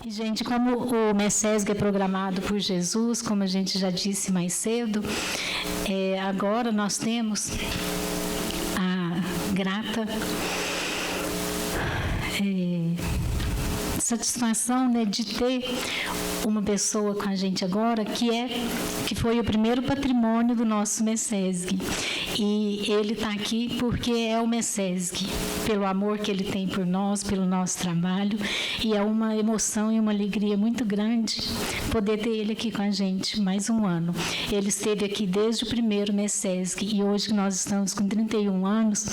E, gente, como o MESESG é programado por Jesus, como a gente já disse mais cedo, agora nós temos a grata satisfação, né, de ter uma pessoa com a gente agora que foi o primeiro patrimônio do nosso MESESG. E ele está aqui porque é o MESESG, pelo amor que ele tem por nós, pelo nosso trabalho, e é uma emoção e uma alegria muito grande poder ter ele aqui com a gente mais um ano. Ele esteve aqui desde o primeiro MESESG e hoje que nós estamos com 31 anos,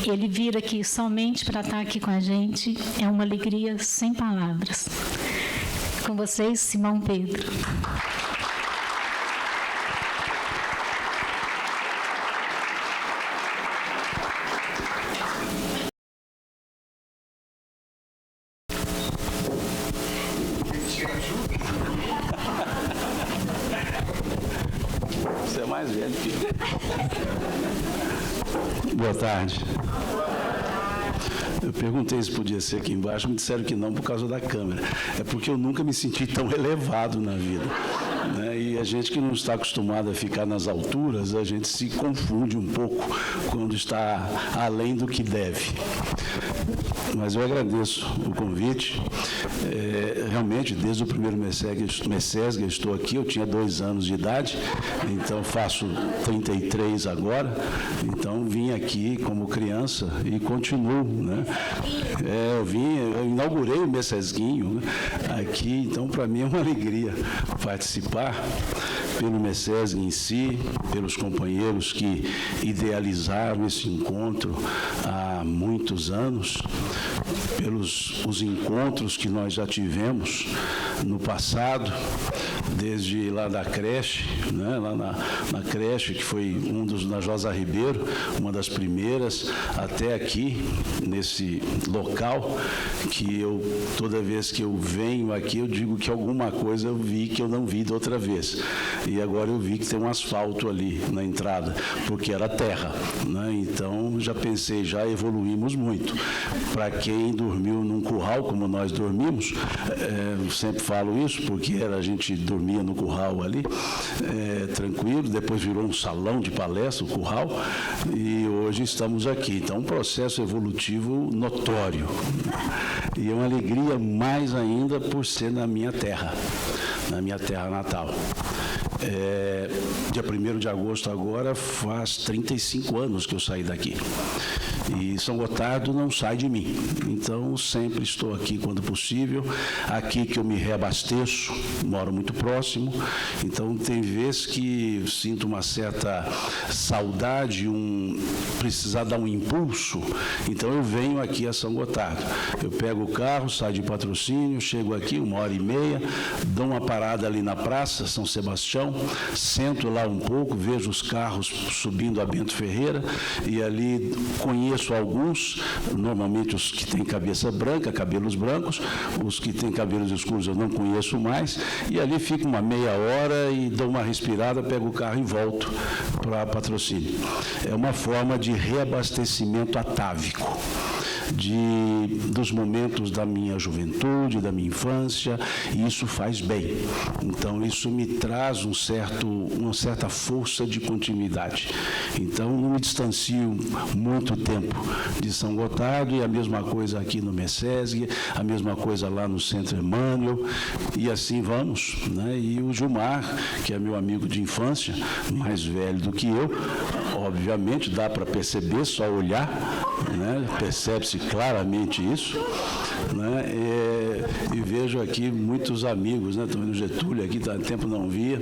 ele vir aqui somente para estar aqui com a gente é uma alegria sem palavras. Com vocês, Simão Pedro. Você é mais velho que eu. Boa tarde. Eu perguntei se podia ser aqui embaixo, me disseram que não por causa da câmera. É porque eu nunca me senti tão elevado na vida, né? E a gente que não está acostumado a ficar nas alturas, a gente se confunde um pouco quando está além do que deve. Mas eu agradeço o convite. Realmente, desde o primeiro MESESG eu estou aqui, eu tinha 2 anos de idade, então faço 33 agora, então vim aqui como criança e continuo, né? Eu inaugurei o MESESGinho, né, aqui, então para mim é uma alegria participar pelo MESESG em si, pelos companheiros que idealizaram esse encontro há muitos anos, pelos os encontros que nós já tivemos no passado, desde lá da creche, né, lá na creche, que foi na Josa Ribeiro, uma das primeiras, até aqui, nesse local, que toda vez que eu venho aqui, eu digo que alguma coisa eu vi que eu não vi da outra vez. E agora eu vi que tem um asfalto ali na entrada, porque era terra, né? Então, já pensei, já evoluímos muito. Para quem dormiu num curral, como nós dormimos, sempre falo isso, porque a gente dormia no curral ali, tranquilo, depois virou um salão de palestra, o curral, e hoje estamos aqui. Então, um processo evolutivo notório. E é uma alegria mais ainda por ser na minha terra natal. Dia 1º de agosto agora faz 35 anos que eu saí daqui. E São Gotardo não sai de mim. Então, sempre estou aqui quando possível. Aqui que eu me reabasteço, moro muito próximo. Então, tem vezes que sinto uma certa saudade, precisar dar um impulso. Então, eu venho aqui a São Gotardo. Eu pego o carro, saio de Patrocínio, chego aqui 1h30, dou uma parada ali na Praça São Sebastião, sento lá um pouco, vejo os carros subindo a Bento Ferreira e ali conheço alguns, normalmente os que têm cabeça branca, cabelos brancos, os que têm cabelos escuros eu não conheço mais, e ali fico uma meia hora e dou uma respirada, pego o carro e volto para Patrocínio. É uma forma de reabastecimento atávico dos momentos da minha juventude, da minha infância, e isso faz bem. Então, isso me traz uma certa força de continuidade. Então, não me distancio muito tempo de São Gotardo, e a mesma coisa aqui no MESESG, a mesma coisa lá no Centro Emmanuel, e assim vamos, né? E o Gilmar, que é meu amigo de infância, mais velho do que eu, obviamente, dá para perceber, só olhar, né? Percebe-se claramente isso, né? E vejo aqui muitos amigos, né? Também no Getúlio, aqui há tempo não via,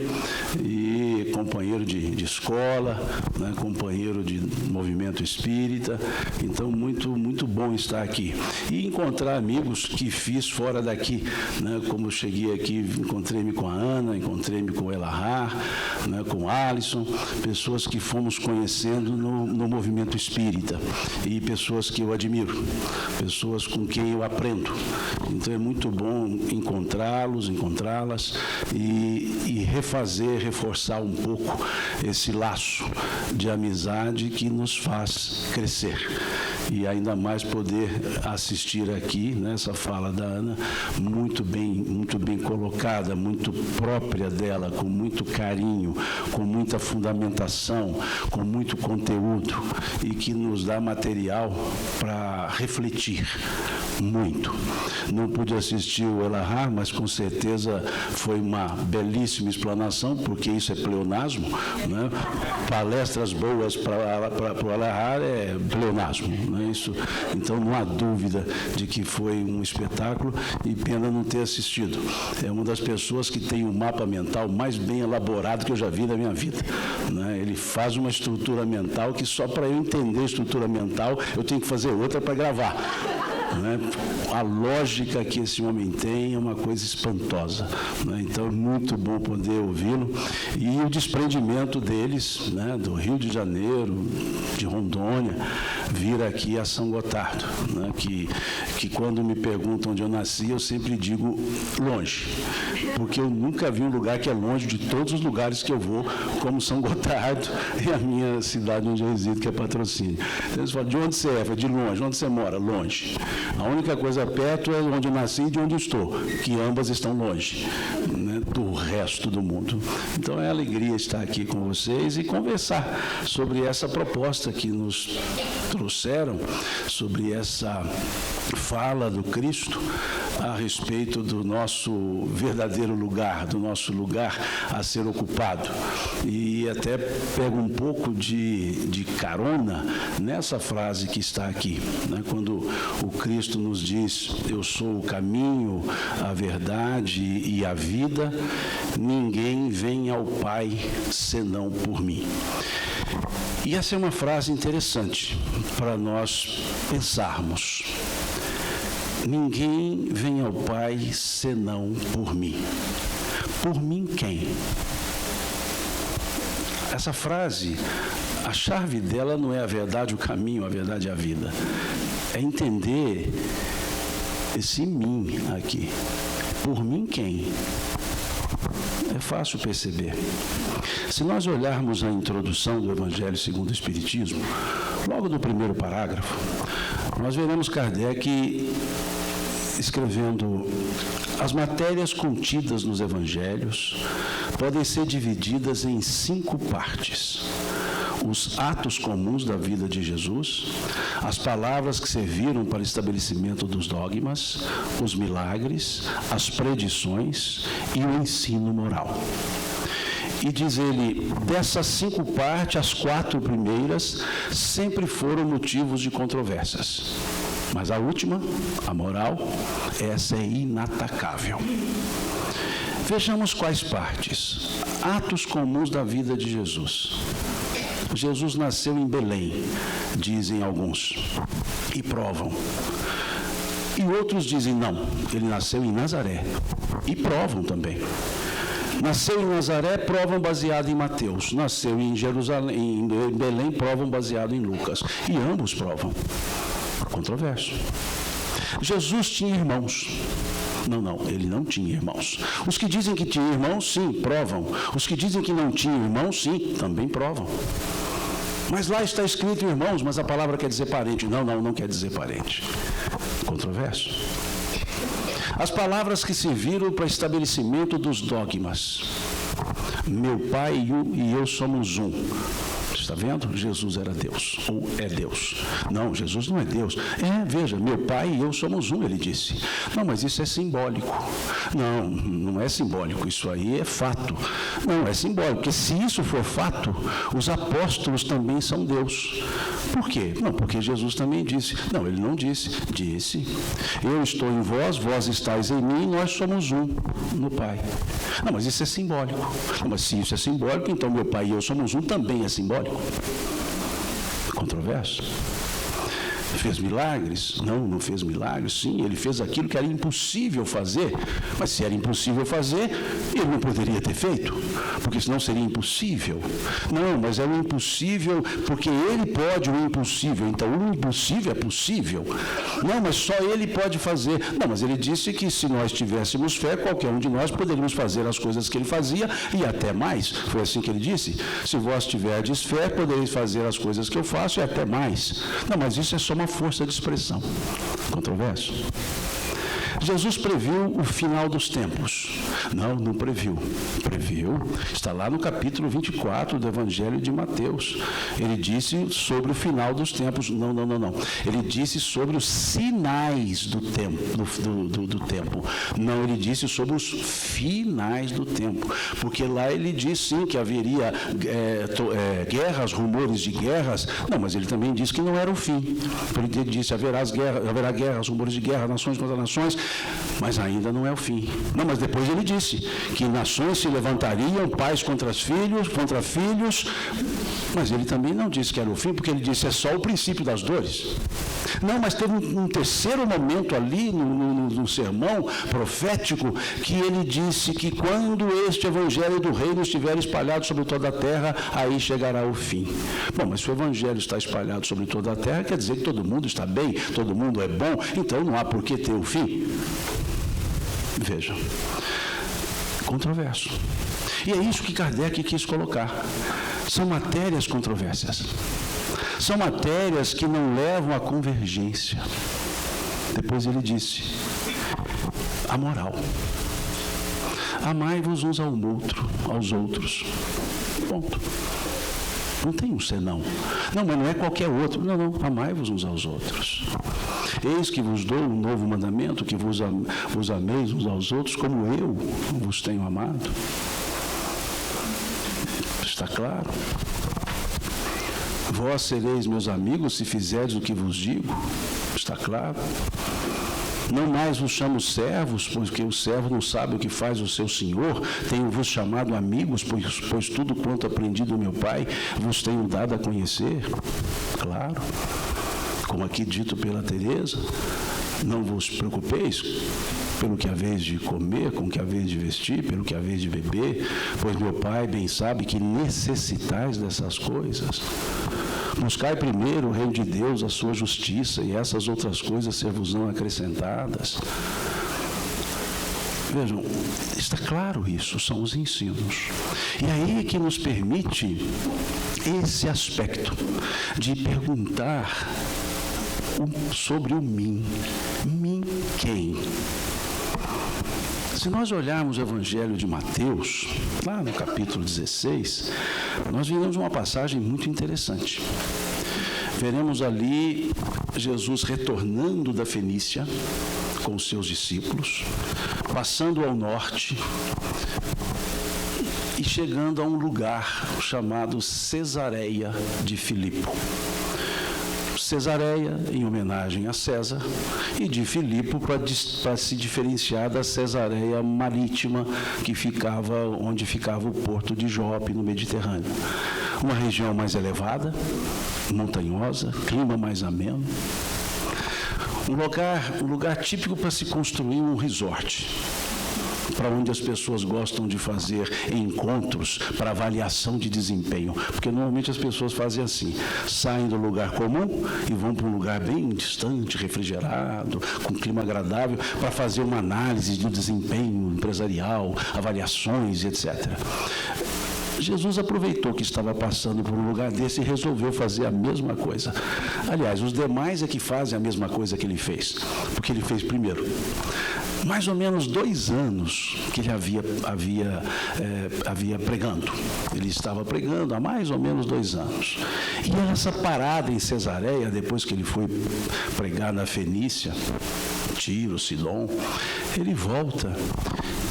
e companheiro de escola, né? Companheiro de movimento espírita, então muito bom estar aqui. E encontrar amigos que fiz fora daqui, né? Como eu cheguei aqui, encontrei-me com a Ana, encontrei-me com o Elahar, né? Com o Alisson, pessoas que fomos conhecendo no movimento espírita, e pessoas que eu admiro, pessoas com quem eu aprendo. Então é muito bom encontrá-las e reforçar um pouco esse laço de amizade que nos faz crescer. e ainda mais poder assistir aqui, nessa fala da Ana, muito bem colocada, muito própria dela, com muito carinho, com muita fundamentação, com muito conteúdo, e que nos dá material para refletir muito. Não pude assistir o Elahá, mas com certeza foi uma belíssima explanação, porque isso é pleonasmo, né? Palestras boas para o Elahá é pleonasmo, né? Isso, então não há dúvida de que foi um espetáculo, e pena não ter assistido. É uma das pessoas que tem um mapa mental mais bem elaborado que eu já vi na minha vida, né? Ele faz uma estrutura mental que só para eu entender a estrutura mental eu tenho que fazer outra para gravar. Né? A lógica que esse homem tem é uma coisa espantosa, né? Então é muito bom poder ouvi-lo, e o desprendimento deles, né, do Rio de Janeiro, de Rondônia, vir aqui a São Gotardo, né, que quando me perguntam onde eu nasci, eu sempre digo longe, porque eu nunca vi um lugar que é longe de todos os lugares que eu vou, como São Gotardo e a minha cidade onde eu resido, que é Patrocínio. Então, eles falam, de onde você é? De longe. Onde você mora? Longe. A única coisa perto é onde eu nasci e de onde eu estou, que ambas estão longe, né, do resto do mundo. Então é alegria estar aqui com vocês e conversar sobre essa proposta que nos trouxeram, sobre essa fala do Cristo a respeito do nosso verdadeiro lugar, do nosso lugar a ser ocupado. E até pego um pouco de carona nessa frase que está aqui, né, quando o Cristo nos diz, eu sou o caminho, a verdade e a vida, ninguém vem ao Pai senão por mim. E essa é uma frase interessante para nós pensarmos. Ninguém vem ao Pai senão por mim. Por mim quem? Essa frase, a chave dela não é a verdade, o caminho, a verdade e a vida. É entender esse mim aqui. Por mim quem? É fácil perceber. Se nós olharmos a introdução do Evangelho segundo o Espiritismo, logo no primeiro parágrafo, nós veremos Kardec escrevendo: as matérias contidas nos Evangelhos podem ser divididas em 5 partes. Os atos comuns da vida de Jesus, as palavras que serviram para o estabelecimento dos dogmas, os milagres, as predições e o ensino moral. E diz ele, dessas 5 partes, as 4 primeiras sempre foram motivos de controvérsias. Mas a última, a moral, essa é inatacável. Vejamos quais partes. Atos comuns da vida de Jesus. Jesus nasceu em Belém, dizem alguns, e provam. E outros dizem, não, ele nasceu em Nazaré, e provam também. Nasceu em Nazaré, provam baseado em Mateus. Nasceu em Jerusalém, em Belém, provam baseado em Lucas. E ambos provam. Controverso. Jesus tinha irmãos. Não, ele não tinha irmãos. Os que dizem que tinha irmãos, sim, provam. Os que dizem que não tinha irmãos, sim, também provam. Mas lá está escrito irmãos, mas a palavra quer dizer parente. Não quer dizer parente. Controverso. As palavras que serviram para estabelecimento dos dogmas. Meu pai e eu somos um. Está vendo? Jesus era Deus, ou é Deus. Não, Jesus não é Deus. Veja, meu pai e eu somos um, ele disse. Não, mas isso é simbólico. Não é simbólico, isso aí é fato. Não, é simbólico, porque se isso for fato, os apóstolos também são Deus. Por quê? Não, porque Jesus também disse. Não, ele não disse. Disse, eu estou em vós, vós estáis em mim, nós somos um no Pai. Não, mas isso é simbólico. Não, mas se isso é simbólico, então meu pai e eu somos um também é simbólico. Controverso. Fez milagres? Não fez milagres. Sim, ele fez aquilo que era impossível fazer. Mas se era impossível fazer, Ele não poderia ter feito, porque senão seria impossível. Não, mas é o impossível porque ele pode o impossível, então o impossível é possível. Não, mas só ele pode fazer. Não, mas ele disse que se nós tivéssemos fé, qualquer um de nós poderíamos fazer as coisas que ele fazia e até mais. Foi assim que ele disse. Se vós tiverdes fé, podereis fazer as coisas que eu faço e até mais. Não, mas isso é só uma força de expressão. Controverso. Jesus previu o final dos tempos. Não, não previu. Previu. Está lá no capítulo 24 do Evangelho de Mateus. Ele disse sobre o final dos tempos. Não. Ele disse sobre os sinais do tempo. Do tempo. Não, ele disse sobre os finais do tempo. Porque lá ele disse sim que haveria guerras, rumores de guerras. Não, mas ele também disse que não era o fim. Ele disse haverá guerras, rumores de guerra, nações contra nações. Mas ainda não é o fim. Não, mas depois ele disse que nações se levantariam, pais contra filhos, mas ele também não disse que era o fim, porque ele disse é só o princípio das dores. Não, mas teve um terceiro momento ali no sermão profético que ele disse que quando este evangelho do reino estiver espalhado sobre toda a terra, aí chegará o fim. Bom, mas se o evangelho está espalhado sobre toda a terra, quer dizer que todo mundo está bem, todo mundo é bom, então não há por que ter o fim. Vejam, controverso. E é isso que Kardec quis colocar. São matérias controversas. São matérias que não levam à convergência. Depois ele disse, a moral. Amai-vos uns aos outros. Ponto. Não tem um senão. Não, mas não é qualquer outro. Não. Amai-vos uns aos outros. Eis que vos dou um novo mandamento, que vos ameis uns aos outros, como eu vos tenho amado. Está claro? Vós sereis meus amigos se fizerdes o que vos digo. Está claro? Não mais vos chamo servos, porque o servo não sabe o que faz o seu senhor. Tenho-vos chamado amigos, pois tudo quanto aprendi do meu Pai vos tenho dado a conhecer. Claro. Como aqui dito pela Teresa, não vos preocupeis pelo que haveis de comer, com o que haveis de vestir, pelo que haveis de beber, pois meu Pai bem sabe que necessitais dessas coisas. Buscai primeiro o reino de Deus, a sua justiça, e essas outras coisas ser-vos-ão acrescentadas. Vejam, está claro isso, são os ensinos. E aí que nos permite esse aspecto de perguntar sobre o mim. Mim quem? Se nós olharmos o Evangelho de Mateus, lá no capítulo 16, nós veremos uma passagem muito interessante. Veremos ali Jesus retornando da Fenícia com os seus discípulos, passando ao norte e chegando a um lugar chamado Cesareia de Filipo. Cesareia, em homenagem a César, e de Filipo, para se diferenciar da Cesareia marítima, que ficava onde ficava o porto de Jope, no Mediterrâneo. Uma região mais elevada, montanhosa, clima mais ameno. Um lugar típico para se construir um resort, para onde as pessoas gostam de fazer encontros para avaliação de desempenho. Porque normalmente as pessoas fazem assim, saem do lugar comum e vão para um lugar bem distante, refrigerado, com clima agradável, para fazer uma análise do desempenho empresarial, avaliações, etc. Jesus aproveitou que estava passando por um lugar desse e resolveu fazer a mesma coisa. Aliás, os demais é que fazem a mesma coisa que ele fez, porque ele fez primeiro. Mais ou menos 2 anos que ele havia pregando. Ele estava pregando há mais ou menos 2 anos. E essa parada em Cesareia, depois que ele foi pregar na Fenícia, Tiro, Sidom, ele volta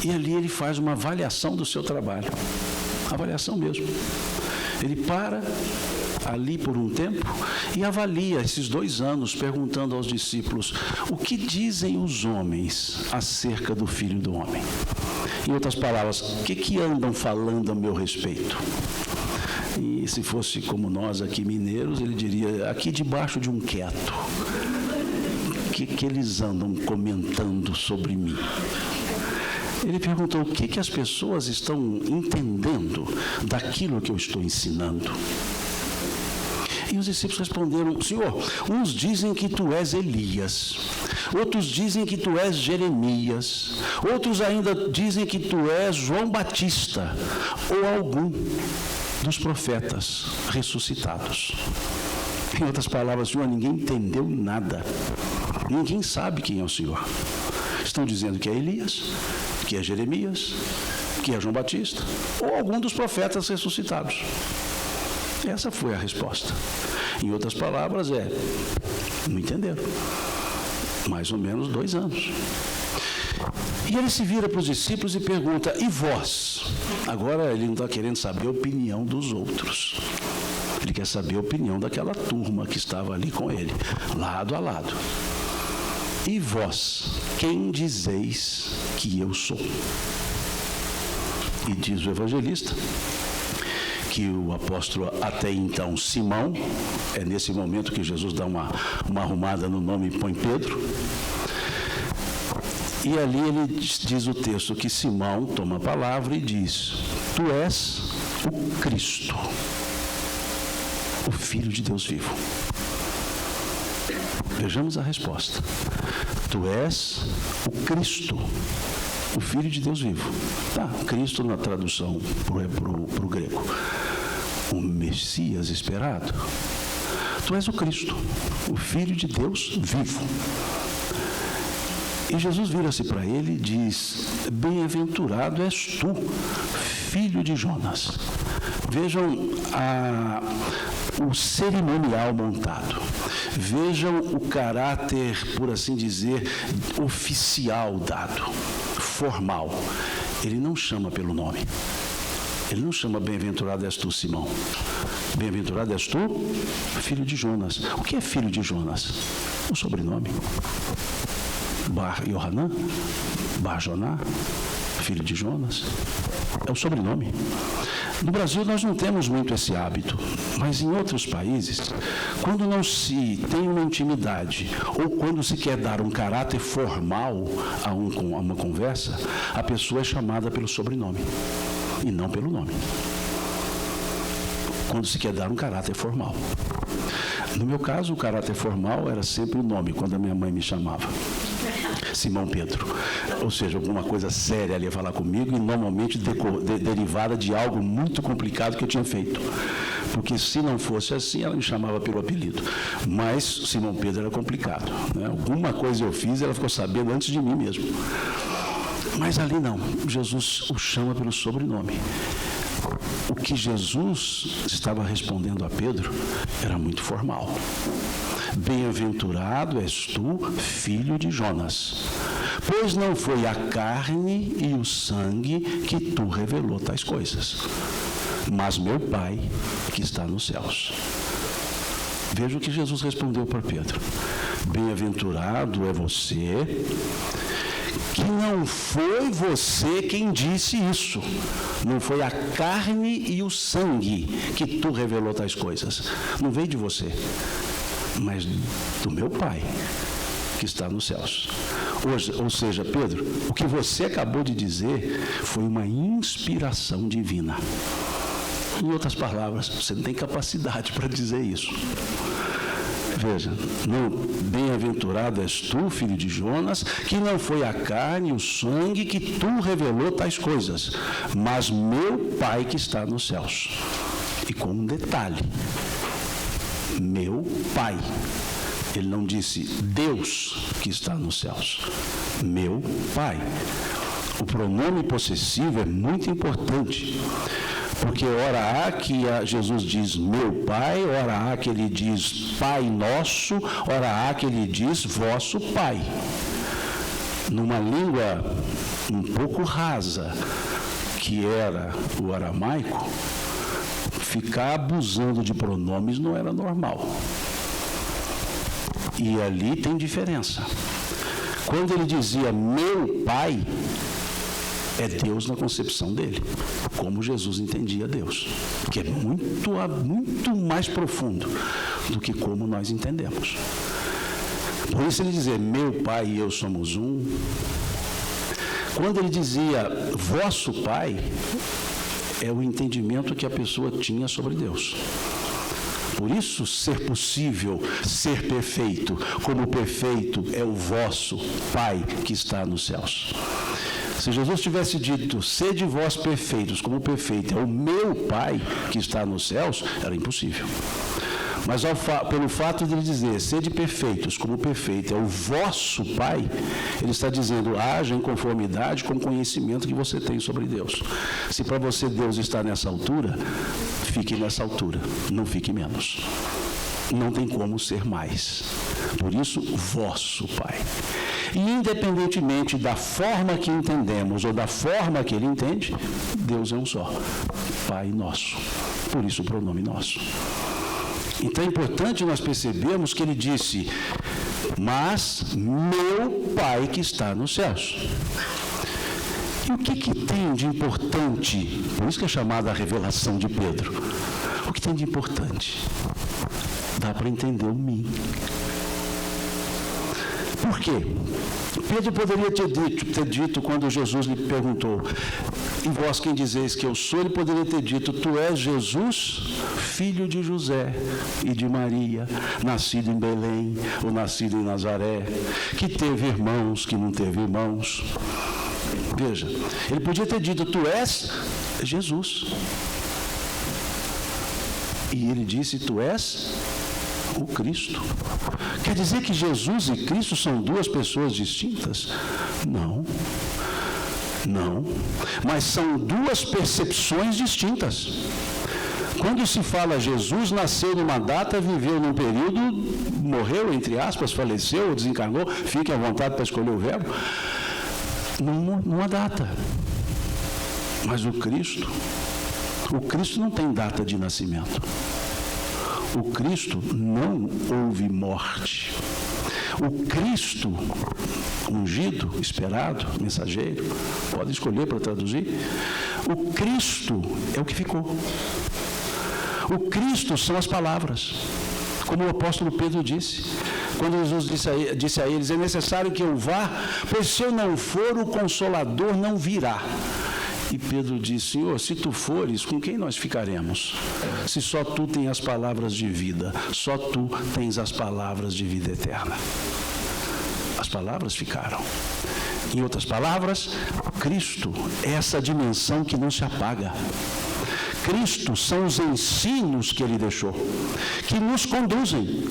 e ali ele faz uma avaliação do seu trabalho. Avaliação mesmo. Ele para ali por um tempo e avalia esses 2 anos, perguntando aos discípulos: o que dizem os homens acerca do Filho do Homem? Em outras palavras, o que andam falando a meu respeito? E se fosse como nós aqui mineiros, ele diria: aqui debaixo de um quieto. O que eles andam comentando sobre mim? Ele perguntou: o que as pessoas estão entendendo daquilo que eu estou ensinando? E os discípulos responderam: Senhor, uns dizem que tu és Elias, outros dizem que tu és Jeremias, outros ainda dizem que tu és João Batista ou algum dos profetas ressuscitados. Em outras palavras, Senhor, ninguém entendeu nada. Ninguém sabe quem é o Senhor. Estão dizendo que é Elias, que é Jeremias, que é João Batista ou algum dos profetas ressuscitados. Essa foi a resposta. Em outras palavras, não entenderam. Mais ou menos 2 anos. E ele se vira para os discípulos e pergunta: e vós? Agora ele não está querendo saber a opinião dos outros. Ele quer saber a opinião daquela turma que estava ali com ele, lado a lado. E vós, quem dizeis que eu sou? E diz o evangelista que o apóstolo até então Simão, é nesse momento que Jesus dá uma arrumada no nome e põe Pedro. E ali ele diz o texto que Simão toma a palavra e diz: tu és o Cristo, o Filho de Deus vivo. Vejamos a resposta. Tu és o Cristo, o Filho de Deus vivo. Tá, Cristo na tradução para o grego. O Messias esperado. Tu és o Cristo, o Filho de Deus vivo. E Jesus vira-se para ele e diz: bem-aventurado és tu, filho de Jonas. Vejam o cerimonial montado. Vejam o caráter, por assim dizer, oficial dado, formal. Ele não chama pelo nome. Ele não chama bem-aventurado és tu, Simão. Bem-aventurado és tu, filho de Jonas. O que é filho de Jonas? O sobrenome. Bar Yohanan, Bar Joná, filho de Jonas. É o sobrenome. No Brasil nós não temos muito esse hábito, mas em outros países, quando não se tem uma intimidade ou quando se quer dar um caráter formal a uma conversa, a pessoa é chamada pelo sobrenome e não pelo nome. Quando se quer dar um caráter formal. No meu caso, o caráter formal era sempre o nome, quando a minha mãe me chamava. Simão Pedro, ou seja, alguma coisa séria ali a falar comigo e normalmente derivada de algo muito complicado que eu tinha feito, porque se não fosse assim, ela me chamava pelo apelido, mas Simão Pedro era complicado, né? Alguma coisa eu fiz, ela ficou sabendo antes de mim mesmo, mas ali não, Jesus o chama pelo sobrenome. O que Jesus estava respondendo a Pedro era muito formal. Bem-aventurado és tu, filho de Jonas, pois não foi a carne e o sangue que tu revelou tais coisas, mas meu Pai que está nos céus. Veja o que Jesus respondeu para Pedro: bem-aventurado é você, que não foi você quem disse isso, não foi a carne e o sangue que tu revelou tais coisas, não veio de você, mas do meu Pai que está nos céus. Ou seja, Pedro, o que você acabou de dizer foi uma inspiração divina. Em outras palavras, você não tem capacidade para dizer isso. Veja, bem-aventurado és tu, filho de Jonas, que não foi a carne e o sangue que tu revelou tais coisas, mas meu Pai que está nos céus. E com um detalhe: meu Pai. Ele não disse Deus que está nos céus. Meu Pai. O pronome possessivo é muito importante, porque ora há que Jesus diz meu Pai, ora há que ele diz Pai nosso, ora há que ele diz vosso Pai. Numa língua um pouco rasa, que era o aramaico, ficar abusando de pronomes não era normal. E ali tem diferença. Quando ele dizia meu Pai, é Deus na concepção dele, como Jesus entendia Deus, que é muito mais profundo do que como nós entendemos. Por isso ele dizer meu Pai e eu somos um. Quando ele dizia vosso Pai, é o entendimento que a pessoa tinha sobre Deus. Por isso, ser possível, ser perfeito, como perfeito é o vosso Pai que está nos céus. Se Jesus tivesse dito, sede vós perfeitos, como perfeito é o meu Pai que está nos céus, era impossível. Mas pelo fato de ele dizer, sede perfeitos, como perfeito é o vosso Pai, ele está dizendo, haja em conformidade com o conhecimento que você tem sobre Deus. Se para você Deus está nessa altura, fique nessa altura, não fique menos. Não tem como ser mais. Por isso, vosso Pai. E independentemente da forma que entendemos ou da forma que ele entende, Deus é um só. Pai nosso. Por isso o pronome nosso. Então é importante nós percebermos que ele disse, mas meu Pai que está nos céus. E o que tem de importante? Por isso que é chamada a revelação de Pedro. O que tem de importante? Dá para entender o mim. Por quê? Pedro poderia ter dito quando Jesus lhe perguntou, e vós quem dizeis que eu sou? Ele poderia ter dito, tu és Jesus, filho de José e de Maria, nascido em Belém ou nascido em Nazaré, que teve irmãos, que não teve irmãos. Veja, ele podia ter dito, tu és Jesus. E ele disse, tu és o Cristo. Quer dizer que Jesus e Cristo são duas pessoas distintas? Não. Não. Mas são duas percepções distintas. Quando se fala Jesus nasceu numa data, viveu num período, morreu, entre aspas, faleceu ou desencarnou, fique à vontade para escolher o verbo, numa data. Mas o Cristo não tem data de nascimento. O Cristo não houve morte. O Cristo ungido, esperado, mensageiro, pode escolher para traduzir. O Cristo é o que ficou. O Cristo são as palavras, como o apóstolo Pedro disse. Quando Jesus disse a eles, é necessário que eu vá, pois se eu não for, o Consolador não virá. E Pedro disse, Senhor, se tu fores, com quem nós ficaremos? Se só tu tens as palavras de vida, só tu tens as palavras de vida eterna. As palavras ficaram. Em outras palavras, Cristo é essa dimensão que não se apaga. Cristo são os ensinos que ele deixou, que nos conduzem,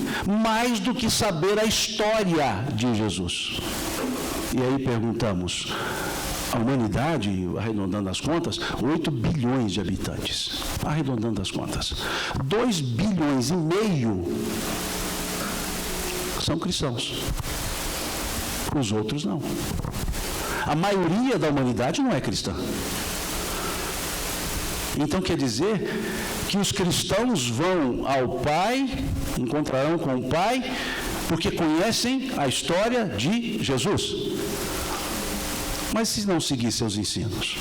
mais do que saber a história de Jesus. E aí perguntamos, a humanidade, arredondando as contas, 8 bilhões de habitantes. Arredondando as contas. 2,5 bilhões são cristãos. Os outros não. A maioria da humanidade não é cristã. Então quer dizer que os cristãos vão ao Pai, encontrarão com o Pai, porque conhecem a história de Jesus. Mas se não seguir seus ensinos?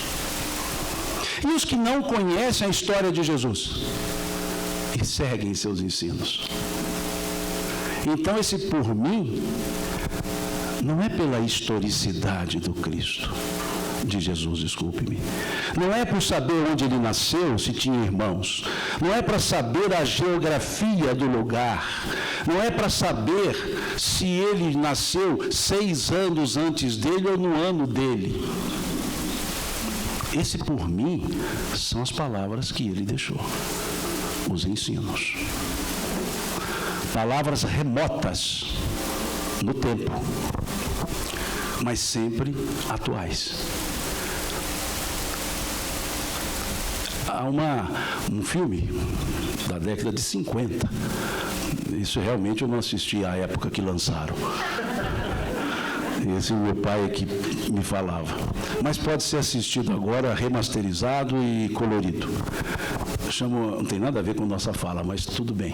E os que não conhecem a história de Jesus? E seguem seus ensinos? Então esse por mim não é pela historicidade do Cristo, de Jesus, desculpe-me. Não é por saber onde ele nasceu, se tinha irmãos. Não é para saber a geografia do lugar. Não é para saber se ele nasceu 6 anos antes dele ou no ano dele. Esse por mim são as palavras que ele deixou. Os ensinos. Palavras remotas no tempo, mas sempre atuais. Há um filme da década de 50, isso realmente eu não assisti à época que lançaram. Esse meu pai é que me falava. Mas pode ser assistido agora, remasterizado e colorido. Não tem nada a ver com nossa fala, mas tudo bem.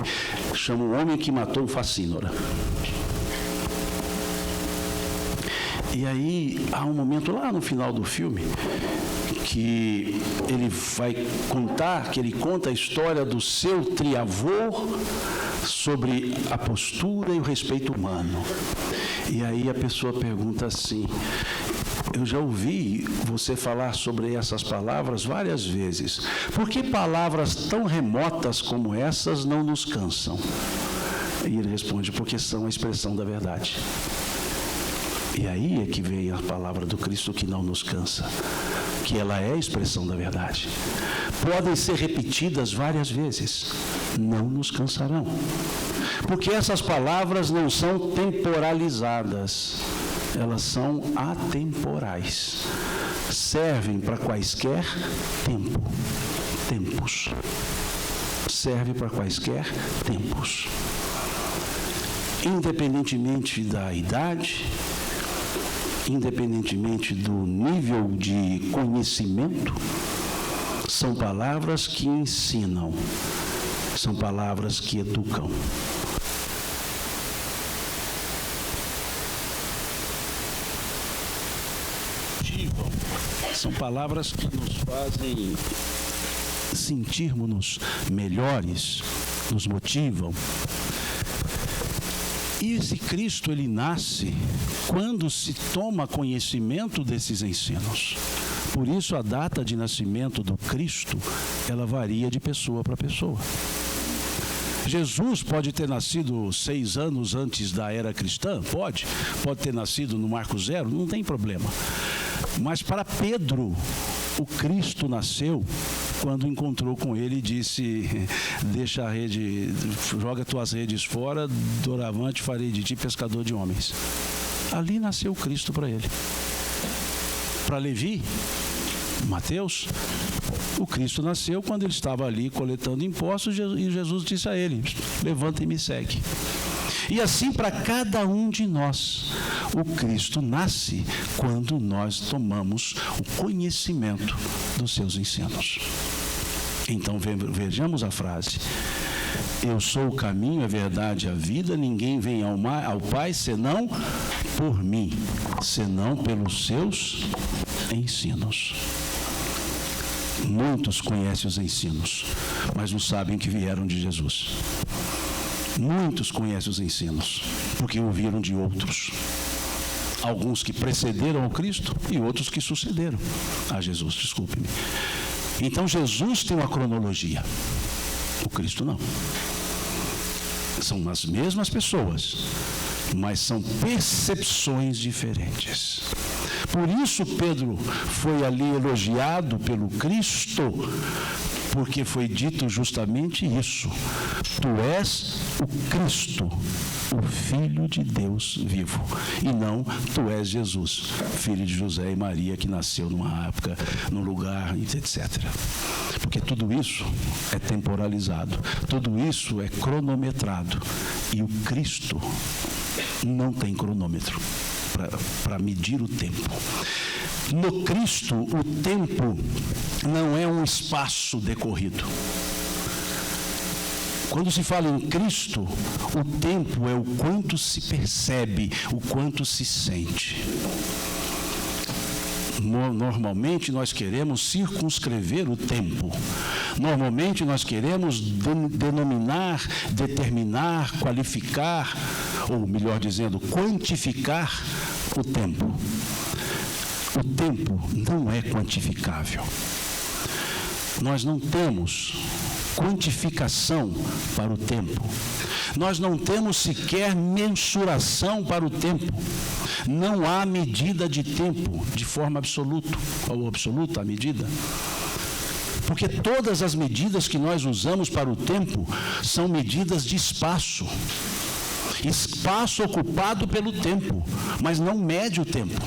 Chama O Homem que Matou o Facínora. E aí há um momento lá no final do filme que ele vai contar, que ele conta a história do seu triavô sobre a postura e o respeito humano. E aí a pessoa pergunta assim, Eu já ouvi você falar sobre essas palavras várias vezes. Por que palavras tão remotas como essas não nos cansam? E ele responde, porque são a expressão da verdade. E aí é que vem a palavra do Cristo que não nos cansa, que ela é a expressão da verdade. Podem ser repetidas várias vezes, não nos cansarão. Porque essas palavras não são temporalizadas, elas são atemporais. Servem para quaisquer tempos. Serve para quaisquer tempos. Independentemente da idade, independentemente do nível de conhecimento, são palavras que ensinam, são palavras que educam. São palavras que nos fazem sentirmos melhores, nos motivam. E esse Cristo, ele nasce quando se toma conhecimento desses ensinos. Por isso, a data de nascimento do Cristo, ela varia de pessoa para pessoa. Jesus pode ter nascido 6 anos antes da era cristã? Pode ter nascido no Marco Zero, não tem problema. Mas para Pedro, o Cristo nasceu quando encontrou com ele e disse, deixa a rede, joga tuas redes fora, doravante farei de ti pescador de homens. Ali nasceu o Cristo para ele. Para Levi, Mateus, o Cristo nasceu quando ele estava ali coletando impostos e Jesus disse a ele, levanta e me segue. E assim para cada um de nós, o Cristo nasce quando nós tomamos o conhecimento dos seus ensinos. Então vejamos a frase. Eu sou o caminho, a verdade e a vida, ninguém vem ao Pai senão por mim, senão pelos seus ensinos. Muitos conhecem os ensinos, mas não sabem que vieram de Jesus. Muitos conhecem os ensinos, porque ouviram de outros. Alguns que precederam ao Cristo e outros que sucederam a Jesus, desculpe-me. Então Jesus tem uma cronologia, o Cristo não. São as mesmas pessoas, mas são percepções diferentes. Por isso Pedro foi ali elogiado pelo Cristo, porque foi dito justamente isso. Tu és o Cristo, o Filho de Deus vivo, e não tu és Jesus, filho de José e Maria, que nasceu numa época, num lugar, etc. Porque tudo isso é temporalizado, tudo isso é cronometrado, e o Cristo não tem cronômetro para medir o tempo. No Cristo, o tempo não é um espaço decorrido. Quando se fala em Cristo, o tempo é o quanto se percebe, o quanto se sente. Normalmente nós queremos circunscrever o tempo. Normalmente nós queremos denominar, determinar, qualificar, ou melhor dizendo, quantificar o tempo. O tempo não é quantificável. Nós não temos quantificação para o tempo. Nós não temos sequer mensuração para o tempo. Não há medida de tempo de forma absoluta, ou absoluta a medida. Porque todas as medidas que nós usamos para o tempo são medidas de espaço. Espaço ocupado pelo tempo, mas não mede o tempo.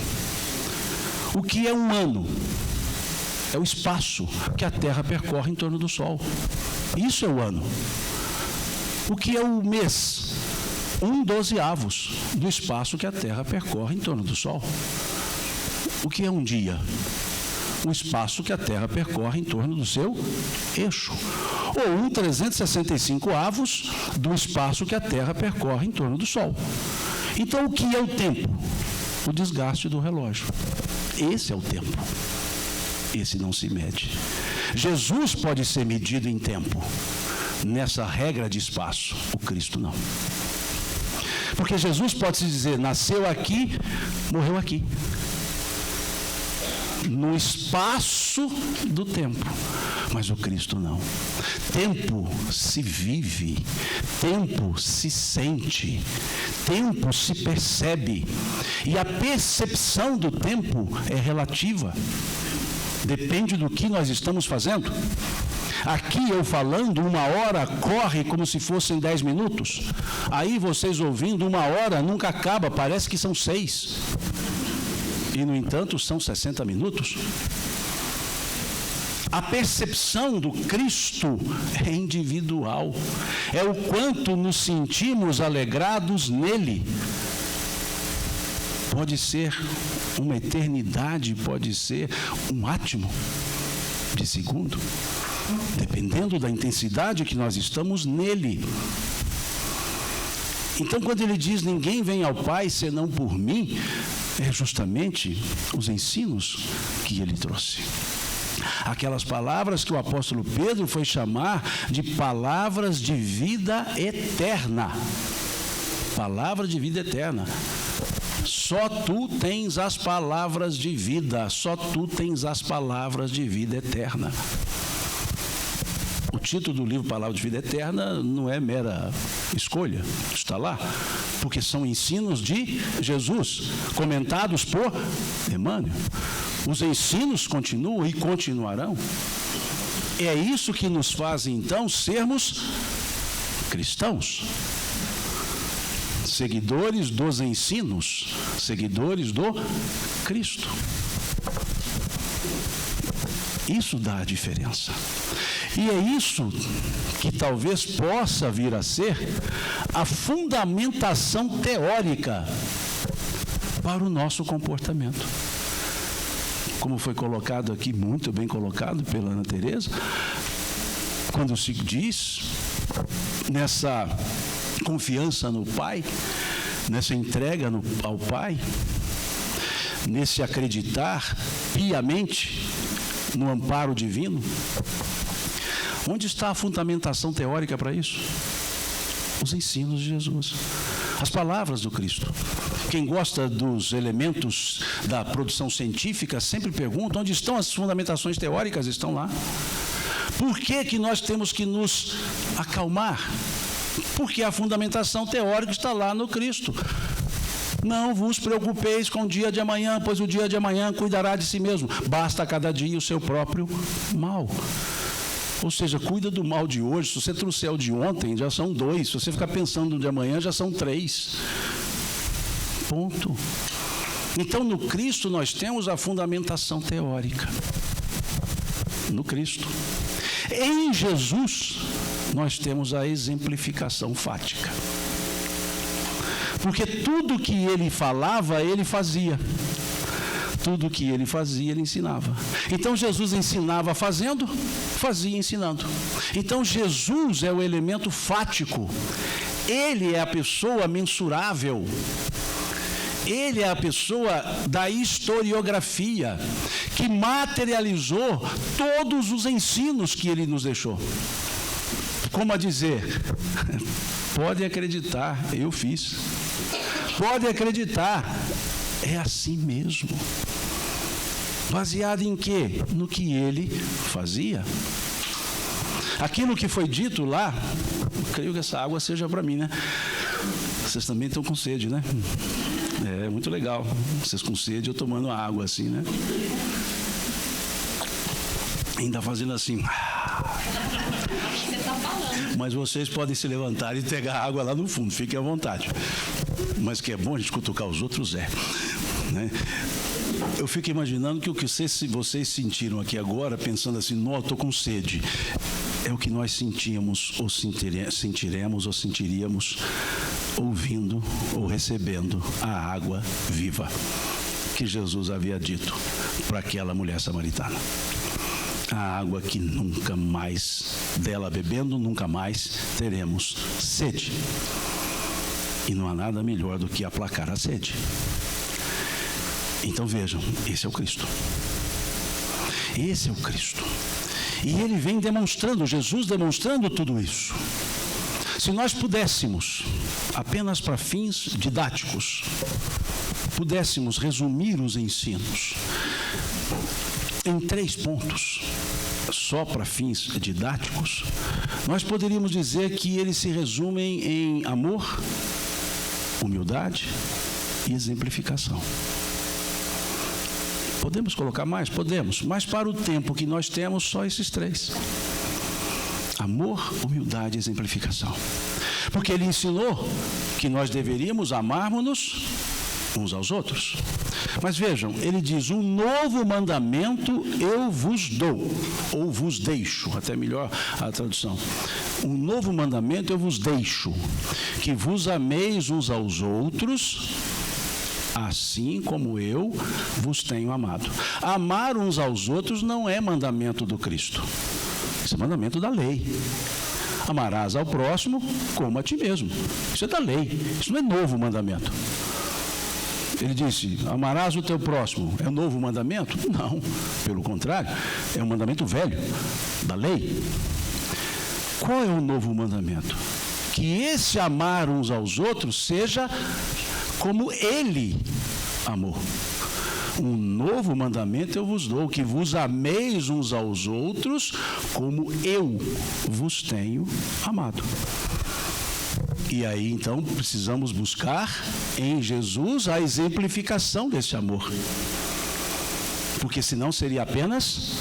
O que é um ano? É o espaço que a Terra percorre em torno do Sol. Isso é o ano. O que é o mês? 1/12 do espaço que a Terra percorre em torno do Sol. O que é um dia? O espaço que a Terra percorre em torno do seu eixo. Ou 365 do espaço que a Terra percorre em torno do Sol. Então, o que é o tempo? O desgaste do relógio. Esse é o tempo. Esse não se mede. Jesus pode ser medido em tempo, nessa regra de espaço. O Cristo não. Porque Jesus pode se dizer, nasceu aqui, morreu aqui. no espaço do tempo, mas o Cristo não. Tempo se vive, tempo se sente, tempo se percebe, e a percepção do tempo é relativa, depende do que nós estamos fazendo. Aqui eu falando, 1 hora corre como se fossem 10 minutos. Aí vocês ouvindo, 1 hora nunca acaba, parece que são 6. E, no entanto, são 60 minutos. A percepção do Cristo é individual. É o quanto nos sentimos alegrados nele. Pode ser uma eternidade, pode ser um átimo de segundo, dependendo da intensidade que nós estamos nele. Então, quando ele diz, ninguém vem ao Pai senão por mim, é justamente os ensinos que ele trouxe. Aquelas palavras que o apóstolo Pedro foi chamar de palavras de vida eterna. Palavra de vida eterna. Só tu tens as palavras de vida, só tu tens as palavras de vida eterna. O título do livro Palavra de Vida Eterna não é mera escolha, está lá, porque são ensinos de Jesus, comentados por Emmanuel. Os ensinos continuam e continuarão. É isso que nos faz, então, sermos cristãos. Seguidores dos ensinos, seguidores do Cristo. Isso dá a diferença. E é isso que talvez possa vir a ser a fundamentação teórica para o nosso comportamento. Como foi colocado aqui, muito bem colocado pela Ana Teresa, quando se diz nessa confiança no Pai, nessa entrega ao Pai, nesse acreditar piamente no amparo divino. Onde está a fundamentação teórica para isso? Os ensinos de Jesus, as palavras do Cristo. Quem gosta dos elementos da produção científica sempre pergunta onde estão as fundamentações teóricas. Estão lá. Por que nós temos que nos acalmar? Porque a fundamentação teórica está lá no Cristo. Não vos preocupeis com o dia de amanhã, pois o dia de amanhã cuidará de si mesmo. Basta cada dia o seu próprio mal. Ou seja, cuida do mal de hoje. Se você trouxer o de ontem, já são 2. Se você ficar pensando no de amanhã, já são 3. Ponto. Então, no Cristo, nós temos a fundamentação teórica. No Cristo. Em Jesus, nós temos a exemplificação fática. Porque tudo que ele falava, ele fazia. Tudo que ele fazia, ele ensinava. Então, Jesus ensinava fazendo, fazia ensinando. Então, Jesus é o elemento fático. Ele é a pessoa mensurável. Ele é a pessoa da historiografia, que materializou todos os ensinos que ele nos deixou. Como a dizer, pode acreditar, eu fiz. Pode acreditar, é assim mesmo. Baseado em quê? No que ele fazia. Aquilo que foi dito lá, creio que essa água seja para mim, né? Vocês também estão com sede, né? É muito legal. Vocês com sede, eu tomando água assim, né? Ainda fazendo assim. Mas vocês podem se levantar e pegar água lá no fundo, fiquem à vontade. Mas que é bom a gente cutucar os outros, né? Eu fico imaginando que o que vocês sentiram aqui agora, pensando assim, não, eu estou com sede, é o que nós sentíamos, ou sentiremos, ou sentiríamos, ouvindo ou recebendo a água viva que Jesus havia dito para aquela mulher samaritana. A água que nunca mais, dela bebendo, nunca mais teremos sede. E não há nada melhor do que aplacar a sede. Então vejam, esse é o Cristo. Esse é o Cristo. E ele vem demonstrando, Jesus demonstrando tudo isso. Se nós pudéssemos, apenas para fins didáticos, pudéssemos resumir os ensinos, em 3 pontos, só para fins didáticos, nós poderíamos dizer que eles se resumem em amor, humildade e exemplificação. Podemos colocar mais? Podemos, mas para o tempo que nós temos, só esses 3. Amor, humildade e exemplificação. Porque ele ensinou que nós deveríamos amarmos-nos uns aos outros. Mas vejam, ele diz: um novo mandamento eu vos dou, ou vos deixo, até melhor a tradução. Um novo mandamento eu vos deixo, que vos ameis uns aos outros, assim como eu vos tenho amado. Amar uns aos outros não é mandamento do Cristo. Isso é mandamento da lei. Amarás ao próximo como a ti mesmo. Isso é da lei. Isso não é novo mandamento. Ele disse: amarás o teu próximo. É um novo mandamento? Não. Pelo contrário, é um mandamento velho, da lei. Qual é o novo mandamento? Que esse amar uns aos outros seja como ele amou. Um novo mandamento eu vos dou, que vos ameis uns aos outros como eu vos tenho amado. E aí, então, precisamos buscar em Jesus a exemplificação desse amor. Porque senão seria apenas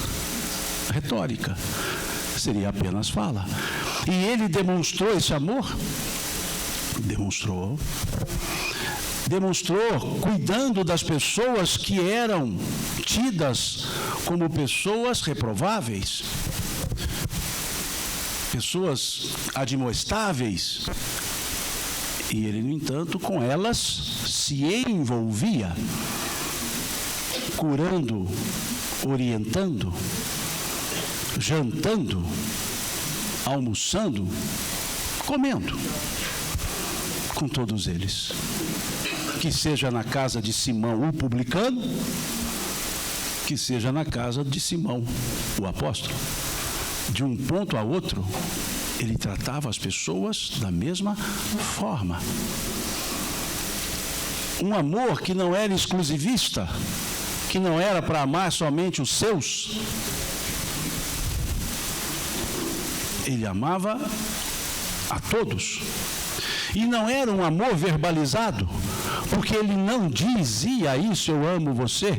retórica, seria apenas fala. E ele demonstrou esse amor? Demonstrou cuidando das pessoas que eram tidas como pessoas reprováveis, pessoas admoestáveis. E ele, no entanto, com elas se envolvia, curando, orientando, jantando, almoçando, comendo com todos eles. Que seja na casa de Simão, o publicano, que seja na casa de Simão, o apóstolo. De um ponto a outro, ele tratava as pessoas da mesma forma. Um amor que não era exclusivista, que não era para amar somente os seus. Ele amava a todos. E não era um amor verbalizado, porque ele não dizia isso: eu amo você.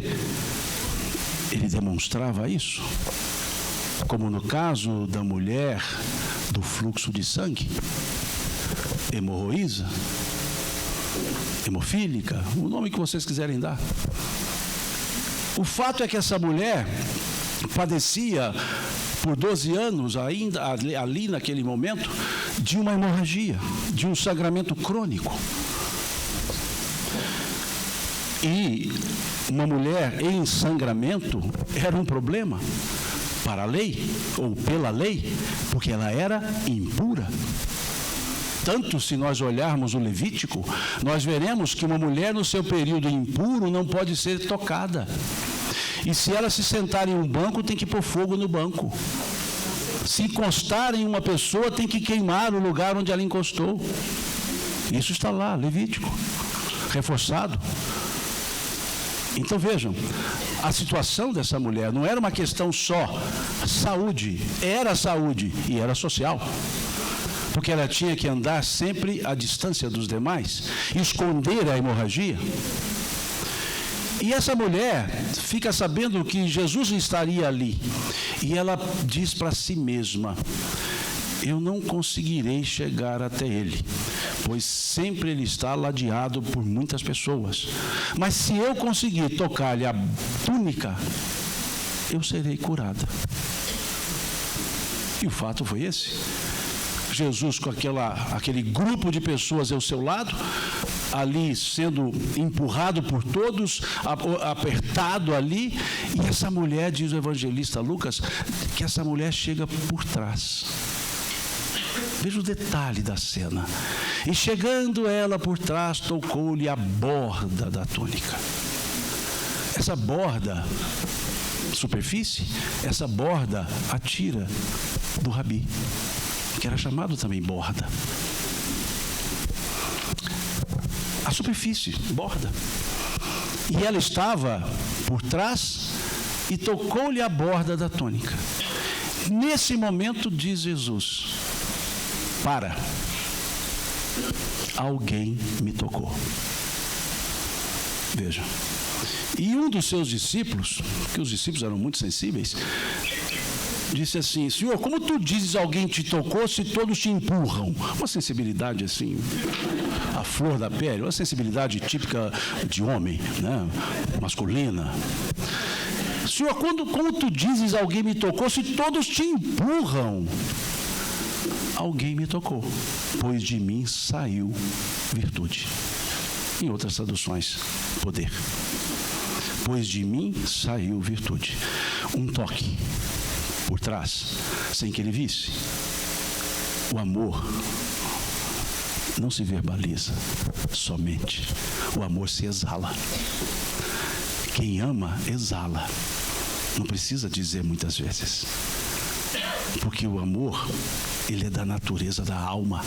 Ele demonstrava isso. Como no caso da mulher do fluxo de sangue, hemorroísa, hemofílica, o nome que vocês quiserem dar. O fato é que essa mulher padecia por 12 anos, ainda ali naquele momento, de uma hemorragia, de um sangramento crônico. E uma mulher em sangramento era um problema para a lei, ou pela lei, porque ela era impura. Tanto se nós olharmos o Levítico, nós veremos que uma mulher no seu período impuro não pode ser tocada. E se ela se sentar em um banco, tem que pôr fogo no banco. Se encostar em uma pessoa, tem que queimar o lugar onde ela encostou. Isso está lá, Levítico, reforçado. Então vejam, a situação dessa mulher não era uma questão só saúde, era saúde e era social. Porque ela tinha que andar sempre à distância dos demais, esconder a hemorragia. E essa mulher fica sabendo que Jesus estaria ali. E ela diz para si mesma: eu não conseguirei chegar até ele, pois sempre ele está ladeado por muitas pessoas. Mas se eu conseguir tocar-lhe a túnica, eu serei curada. E o fato foi esse. Jesus, com aquele grupo de pessoas ao seu lado, ali sendo empurrado por todos, apertado ali, e essa mulher, diz o evangelista Lucas, que essa mulher chega por trás. Veja o detalhe da cena. E chegando ela por trás, tocou-lhe a borda da túnica. Essa borda, superfície, essa borda, a tira do rabi, que era chamado também borda. A superfície, borda. E ela estava por trás e tocou-lhe a borda da túnica. Nesse momento, diz Jesus: para, alguém me tocou. Veja. E um dos seus discípulos, que os discípulos eram muito sensíveis, disse assim: Senhor, como tu dizes alguém te tocou se todos te empurram? Uma sensibilidade assim, a flor da pele, uma sensibilidade típica de homem, né? Masculina. Senhor, como tu dizes alguém me tocou se todos te empurram? Alguém me tocou, pois de mim saiu virtude. Em outras traduções, poder. Pois de mim saiu virtude. Um toque por trás, sem que ele visse. O amor não se verbaliza somente. O amor se exala. Quem ama, exala. Não precisa dizer muitas vezes. Porque o amor, ele é da natureza da alma.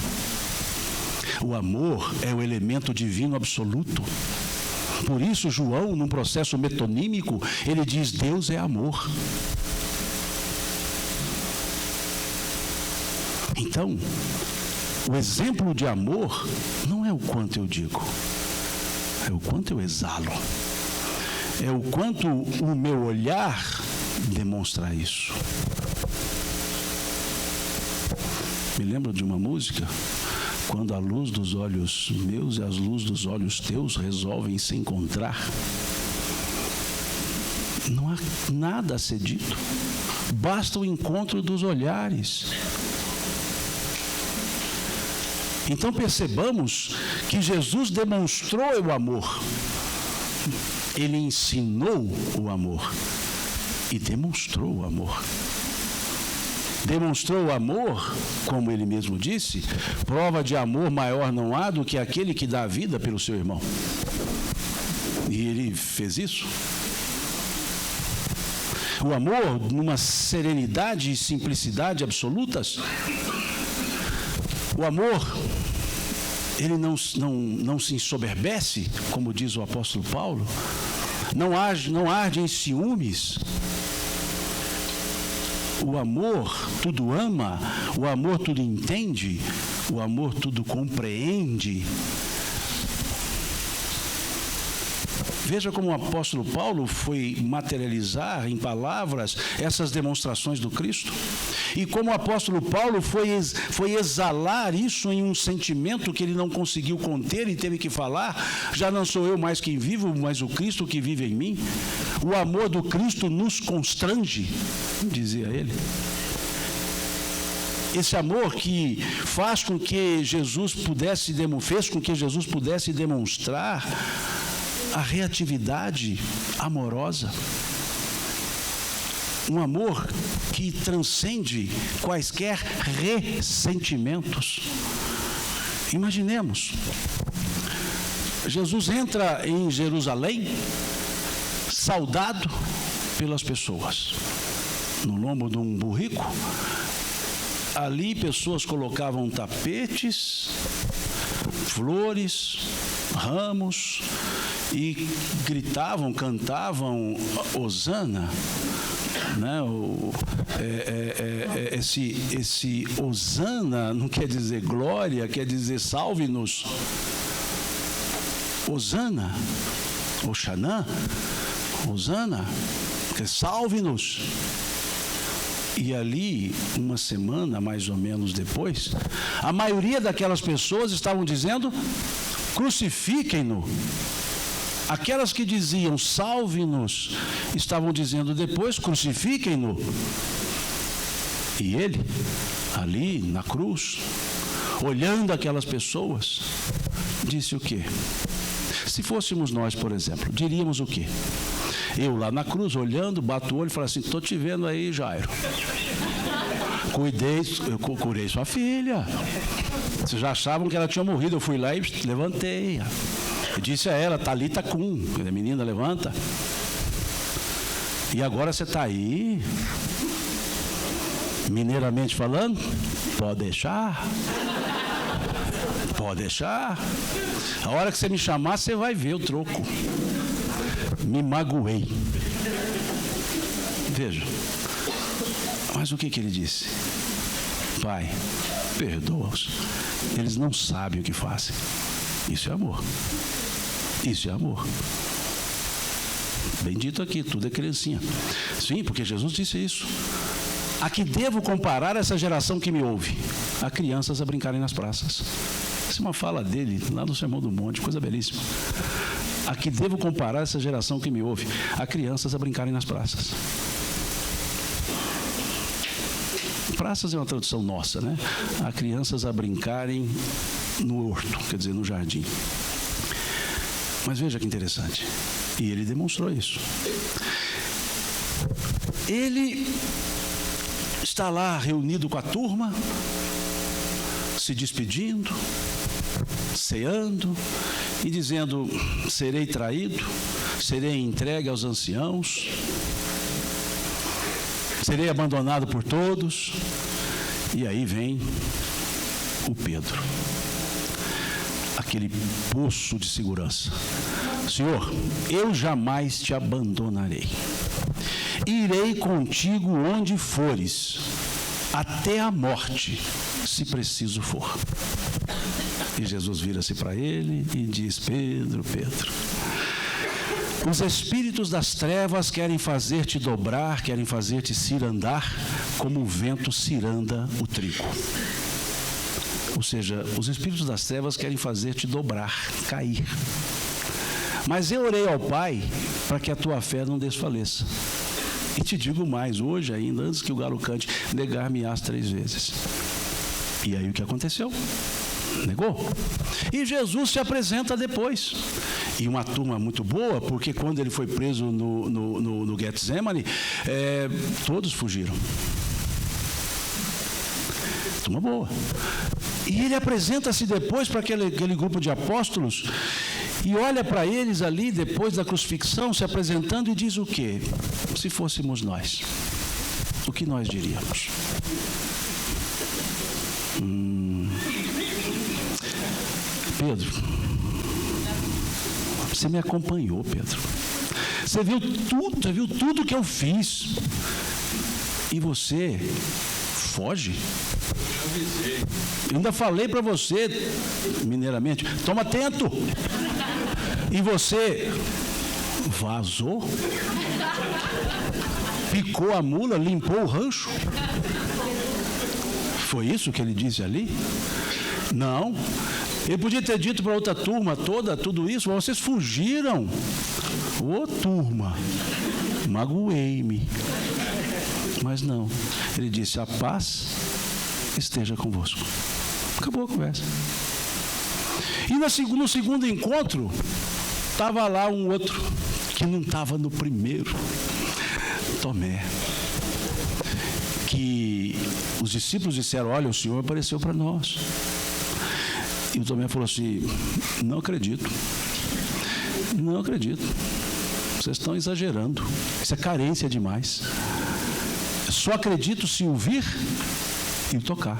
O amor é o elemento divino absoluto. Por isso, João, num processo metonímico, ele diz: Deus é amor. Então, o exemplo de amor não é o quanto eu digo, é o quanto eu exalo. É o quanto o meu olhar demonstra isso. Me lembro de uma música: quando a luz dos olhos meus e as luzes dos olhos teus resolvem se encontrar, não há nada a ser dito, basta o encontro dos olhares. Então percebamos que Jesus demonstrou o amor, ele ensinou o amor e demonstrou o amor. Demonstrou o amor, como ele mesmo disse: prova de amor maior não há do que aquele que dá a vida pelo seu irmão. E ele fez isso. O amor, numa serenidade e simplicidade absolutas. O amor, ele não se ensoberbece, como diz o apóstolo Paulo, não arde em ciúmes. O amor tudo ama, o amor tudo entende, o amor tudo compreende. Veja como o apóstolo Paulo foi materializar em palavras essas demonstrações do Cristo. E como o apóstolo Paulo foi exalar isso em um sentimento que ele não conseguiu conter e teve que falar: já não sou eu mais quem vivo, mas o Cristo que vive em mim. O amor do Cristo nos constrange, dizia ele. Esse amor que fez com que Jesus pudesse demonstrar a reatividade amorosa. Um amor que transcende quaisquer ressentimentos. Imaginemos, Jesus entra em Jerusalém, saudado pelas pessoas, no lombo de um burrico. Ali pessoas colocavam tapetes, flores, ramos, e gritavam, cantavam Hosana, né? Esse Hosana não quer dizer glória, quer dizer salve-nos. Hosana, Oxanã, Hosana, que salve-nos. E ali, uma semana mais ou menos depois, a maioria daquelas pessoas estavam dizendo: crucifiquem-no. Aquelas que diziam salve-nos, estavam dizendo depois: crucifiquem-no. E ele, ali na cruz, olhando aquelas pessoas, disse o quê? Se fôssemos nós, por exemplo, diríamos o quê? Eu lá na cruz, olhando, bato o olho e falo assim: estou te vendo aí, Jairo. Eu curei sua filha. Vocês já achavam que ela tinha morrido, eu fui lá e levantei. Eu disse a ela: Talita cum, menina, levanta. E agora você está aí, mineiramente falando, pode deixar. Pode deixar. A hora que você me chamar, você vai ver o troco. Me magoei. Veja, mas o que ele disse? Pai, perdoa-os, eles não sabem o que fazem. Isso é amor. Isso é amor. Bem dito aqui, tudo é criancinha. Sim, porque Jesus disse isso. A que devo comparar essa geração que me ouve? A crianças a brincarem nas praças. Essa é uma fala dele, lá no Sermão do Monte, coisa belíssima. A que devo comparar essa geração que me ouve? A crianças a brincarem nas praças. Praças é uma tradução nossa, né? A crianças a brincarem no horto, quer dizer, no jardim. Mas veja que interessante. E ele demonstrou isso. Ele está lá reunido com a turma, se despedindo, ceando e dizendo: serei traído, serei entregue aos anciãos, serei abandonado por todos. E aí vem o Pedro, aquele poço de segurança. Senhor, eu jamais te abandonarei. Irei contigo onde fores, até a morte, se preciso for. E Jesus vira-se para ele e diz: Pedro, Pedro, os espíritos das trevas querem fazer-te dobrar, querem fazer-te cirandar, como o vento ciranda o trigo. Ou seja, os espíritos das trevas querem fazer-te dobrar, cair. Mas eu orei ao Pai para que a tua fé não desfaleça. E te digo mais, hoje ainda, antes que o galo cante, negar-me-ás 3 vezes. E aí o que aconteceu? Negou. E Jesus se apresenta depois. E uma turma muito boa, porque quando ele foi preso no Getsemane, todos fugiram. Turma boa. E ele apresenta-se depois para aquele grupo de apóstolos e olha para eles ali, depois da crucifixão, se apresentando e diz o quê? Se fôssemos nós, o que nós diríamos? Pedro, você me acompanhou, Pedro. Você viu tudo que eu fiz. E você foge? Eu ainda falei para você, mineiramente, toma atento. E você vazou? Picou a mula, limpou o rancho? Foi isso que ele disse ali? Não. Ele podia ter dito para outra turma toda, tudo isso, mas vocês fugiram. Ô turma, magoei-me. Mas não. Ele disse: a paz esteja convosco. Acabou a conversa. E no segundo encontro, estava lá um outro, que não estava no primeiro, Tomé. Que os discípulos disseram: olha, o Senhor apareceu para nós. E o Tomé falou assim: não acredito. Não acredito. Vocês estão exagerando. Isso é carência demais. Só acredito se o vir e o tocar.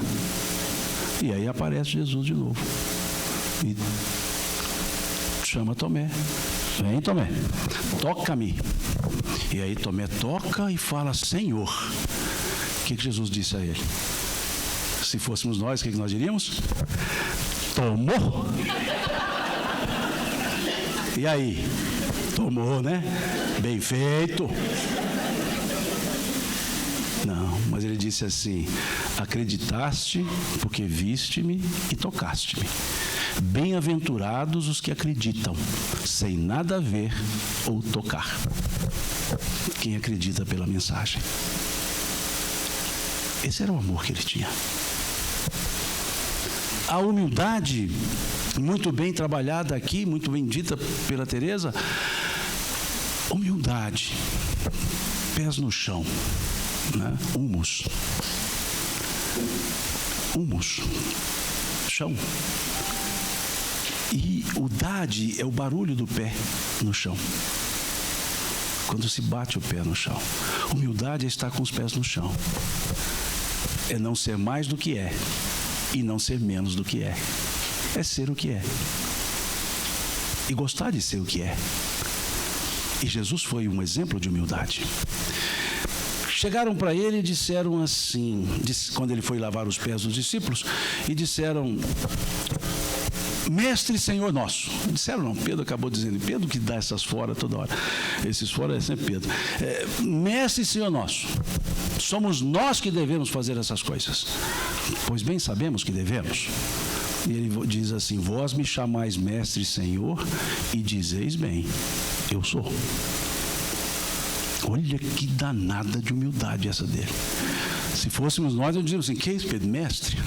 E aí aparece Jesus de novo. E chama Tomé. Vem, Tomé, toca-me. E aí Tomé toca e fala: Senhor. O que Jesus disse a ele? Se fôssemos nós, o que nós diríamos? Tomou. E aí? Tomou, né? Bem feito. Não, mas ele disse assim: acreditaste porque viste-me e tocaste-me. Bem-aventurados os que acreditam, sem nada ver ou tocar. Quem acredita pela mensagem. Esse era o amor que ele tinha. A humildade, muito bem trabalhada aqui, muito bem dita pela Teresa. Humildade, pés no chão, né? Humus, chão. E o dade é o barulho do pé no chão. Quando se bate o pé no chão. Humildade é estar com os pés no chão. É não ser mais do que é e não ser menos do que é. É ser o que é. E gostar de ser o que é. E Jesus foi um exemplo de humildade. chegaram para ele e disseram assim, quando ele foi lavar os pés dos discípulos, e disseram: Mestre, Senhor nosso. Disseram não, Pedro acabou dizendo, Pedro que dá essas fora toda hora, esses fora é sempre Pedro. Mestre, Senhor nosso, somos nós que devemos fazer essas coisas. Pois bem sabemos que devemos. E ele diz assim: vós me chamais mestre e Senhor, e dizeis bem, eu sou. Olha que danada de humildade essa dele. Se fôssemos nós, eu diria assim: que é isso, Pedro? Mestre?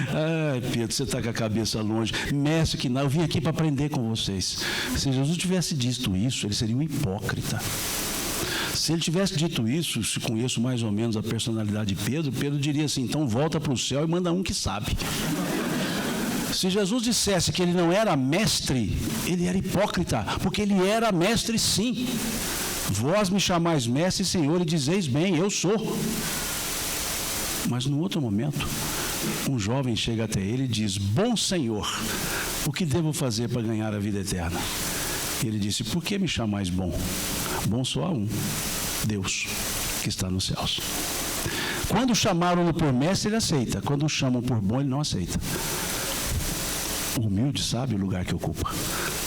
Ai, Pedro, você está com a cabeça longe. Mestre, que não, eu vim aqui para aprender com vocês. Se Jesus tivesse dito isso, ele seria um hipócrita. Se ele tivesse dito isso, se conheço mais ou menos a personalidade de Pedro, Pedro diria assim: então volta para o céu e manda um que sabe. Se Jesus dissesse que ele não era mestre, ele era hipócrita, porque ele era mestre sim. Vós me chamais mestre e Senhor, e dizeis bem, eu sou. Mas no outro momento, um jovem chega até ele e diz: bom Senhor, o que devo fazer para ganhar a vida eterna? E ele disse: por que me chamais bom? Bom só há um, Deus, que está nos céus. Quando chamaram-no por mestre, ele aceita. Quando o chamam por bom, ele não aceita. O humilde sabe o lugar que ocupa.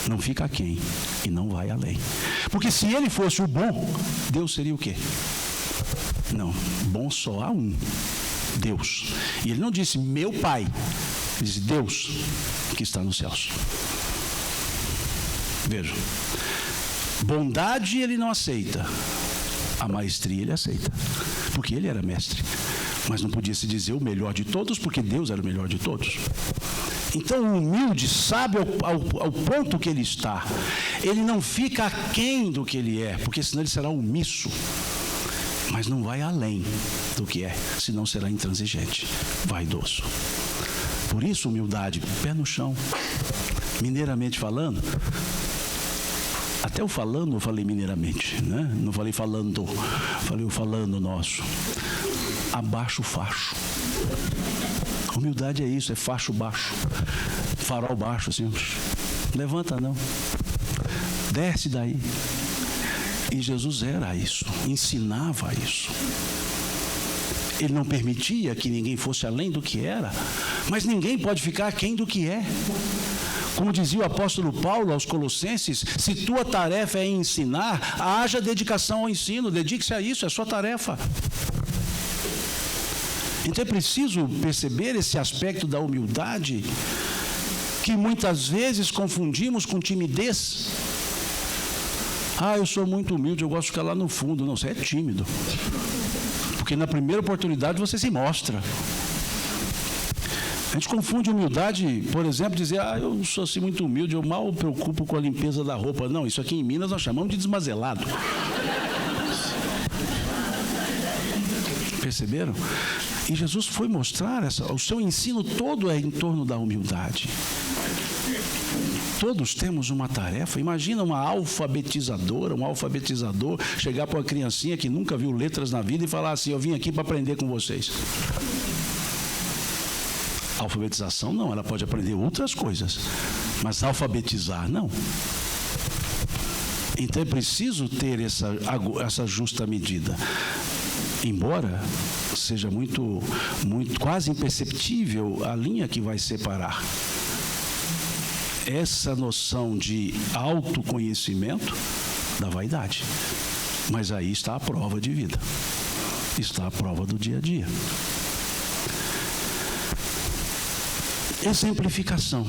Não fica aquém e não vai além. Porque se ele fosse o bom, Deus seria o quê? Não, bom só há um, Deus. E ele não disse meu Pai, ele disse Deus que está nos céus. Vejam, bondade ele não aceita, a maestria ele aceita, porque ele era mestre. Mas não podia se dizer o melhor de todos, porque Deus era o melhor de todos. Então o humilde sabe ao ponto que ele está. Ele não fica aquém do que ele é, porque senão ele será omisso. Mas não vai além do que é, senão será intransigente, vaidoso. Por isso, humildade, pé no chão. Mineiramente falando, até o falando eu falei mineiramente, né? Não falei falando, falei o falando nosso. Abaixa o facho. Humildade é isso, é facho baixo, farol baixo, assim, levanta não, desce daí. E Jesus era isso, ensinava isso. Ele não permitia que ninguém fosse além do que era, mas ninguém pode ficar aquém do que é. Como dizia o apóstolo Paulo aos Colossenses: se tua tarefa é ensinar, haja dedicação ao ensino, dedique-se a isso, é sua tarefa. Então é preciso perceber esse aspecto da humildade, que muitas vezes confundimos com timidez. Ah, eu sou muito humilde, eu gosto de ficar lá no fundo. Não, você é tímido, porque na primeira oportunidade você se mostra. A gente confunde humildade, por exemplo, dizer: ah, eu sou assim muito humilde, eu mal me preocupo com a limpeza da roupa. Não, isso aqui em Minas nós chamamos de desmazelado. Perceberam? E Jesus foi mostrar o seu ensino todo é em torno da humildade. Todos temos uma tarefa. Imagina uma alfabetizadora, um alfabetizador chegar para uma criancinha que nunca viu letras na vida e falar assim: eu vim aqui para aprender com vocês. Alfabetização não, ela pode aprender outras coisas, mas alfabetizar não. Então é preciso ter essa justa medida. Embora seja muito quase imperceptível a linha que vai separar essa noção de autoconhecimento da vaidade. Mas aí está a prova de vida, está a prova do dia a dia. Exemplificação.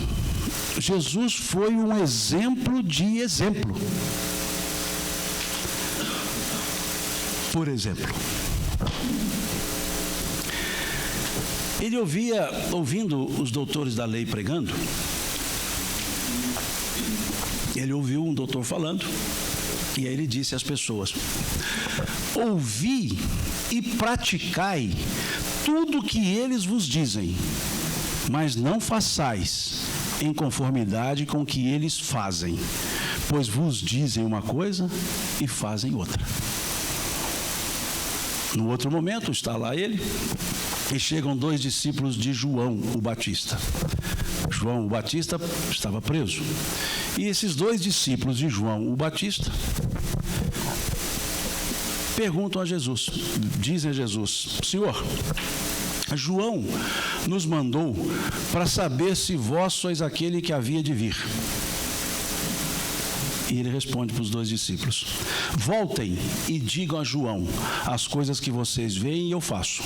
Jesus foi um exemplo de exemplo. Por exemplo, ele ouvindo os doutores da lei pregando, ele ouviu um doutor falando, e aí ele disse às pessoas: ouvi e praticai tudo o que eles vos dizem, mas não façais em conformidade com o que eles fazem, pois vos dizem uma coisa e fazem outra. No outro momento, está lá ele, e chegam 2 discípulos de João, o Batista. João, o Batista, estava preso. E esses 2 discípulos de João, o Batista, perguntam a Jesus, dizem a Jesus: Senhor, João nos mandou para saber se vós sois aquele que havia de vir. E ele responde para os 2 discípulos: voltem e digam a João as coisas que vocês veem e eu faço.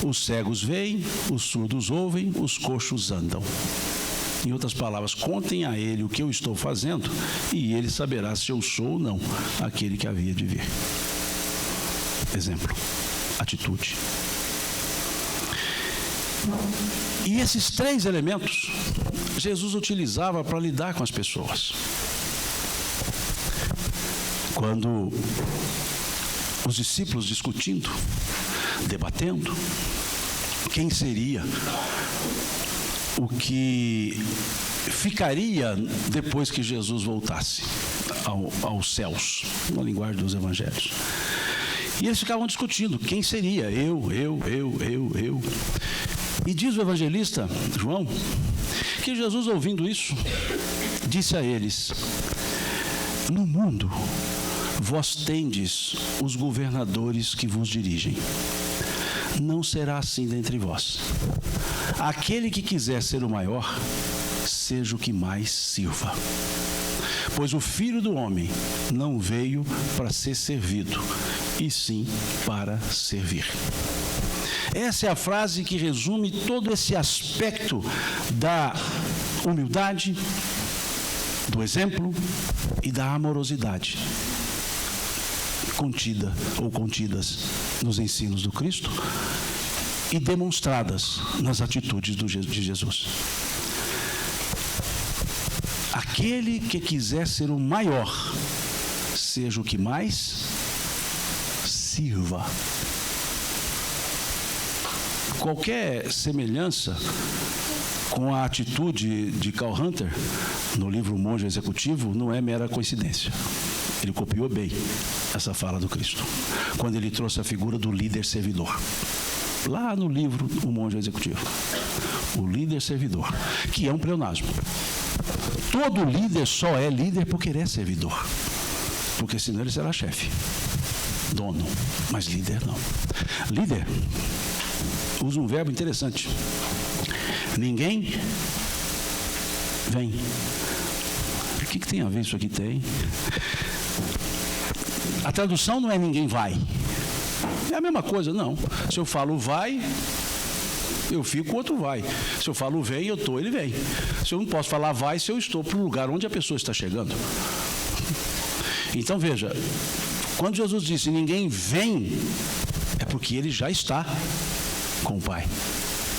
Os cegos veem, os surdos ouvem, os coxos andam. Em outras palavras, contem a ele o que eu estou fazendo e ele saberá se eu sou ou não aquele que havia de vir. Exemplo, atitude. E esses 3 elementos Jesus utilizava para lidar com as pessoas. Quando os discípulos discutindo, debatendo, quem seria o que ficaria depois que Jesus voltasse aos céus, na linguagem dos evangelhos. E eles ficavam discutindo, quem seria? Eu. E diz o evangelista João, que Jesus, ouvindo isso, disse a eles: no mundo, vós tendes os governadores que vos dirigem. Não será assim dentre vós. Aquele que quiser ser o maior, seja o que mais sirva. Pois o Filho do Homem não veio para ser servido, e sim para servir. Essa é a frase que resume todo esse aspecto da humildade, do exemplo e da amorosidade contida ou contidas nos ensinos do Cristo e demonstradas nas atitudes de Jesus. Aquele que quiser ser o maior, seja o que mais sirva. Qualquer semelhança com a atitude de Karl Rahner no livro O Monge Executivo não é mera coincidência. Ele copiou bem essa fala do Cristo, quando ele trouxe a figura do líder servidor. Lá no livro O Monge Executivo. O líder servidor, que é um pleonasmo. Todo líder só é líder porque ele é servidor. Porque senão ele será chefe, dono, mas líder não. Líder usa um verbo interessante. Ninguém vem. O que tem a ver isso aqui? Tem. A tradução não é ninguém vai. É a mesma coisa, não. Se eu falo vai, eu fico, o outro vai. Se eu falo vem, eu estou, ele vem. Se eu não posso falar vai, se eu estou para o lugar onde a pessoa está chegando. Então veja, quando Jesus disse ninguém vem, é porque ele já está com o Pai.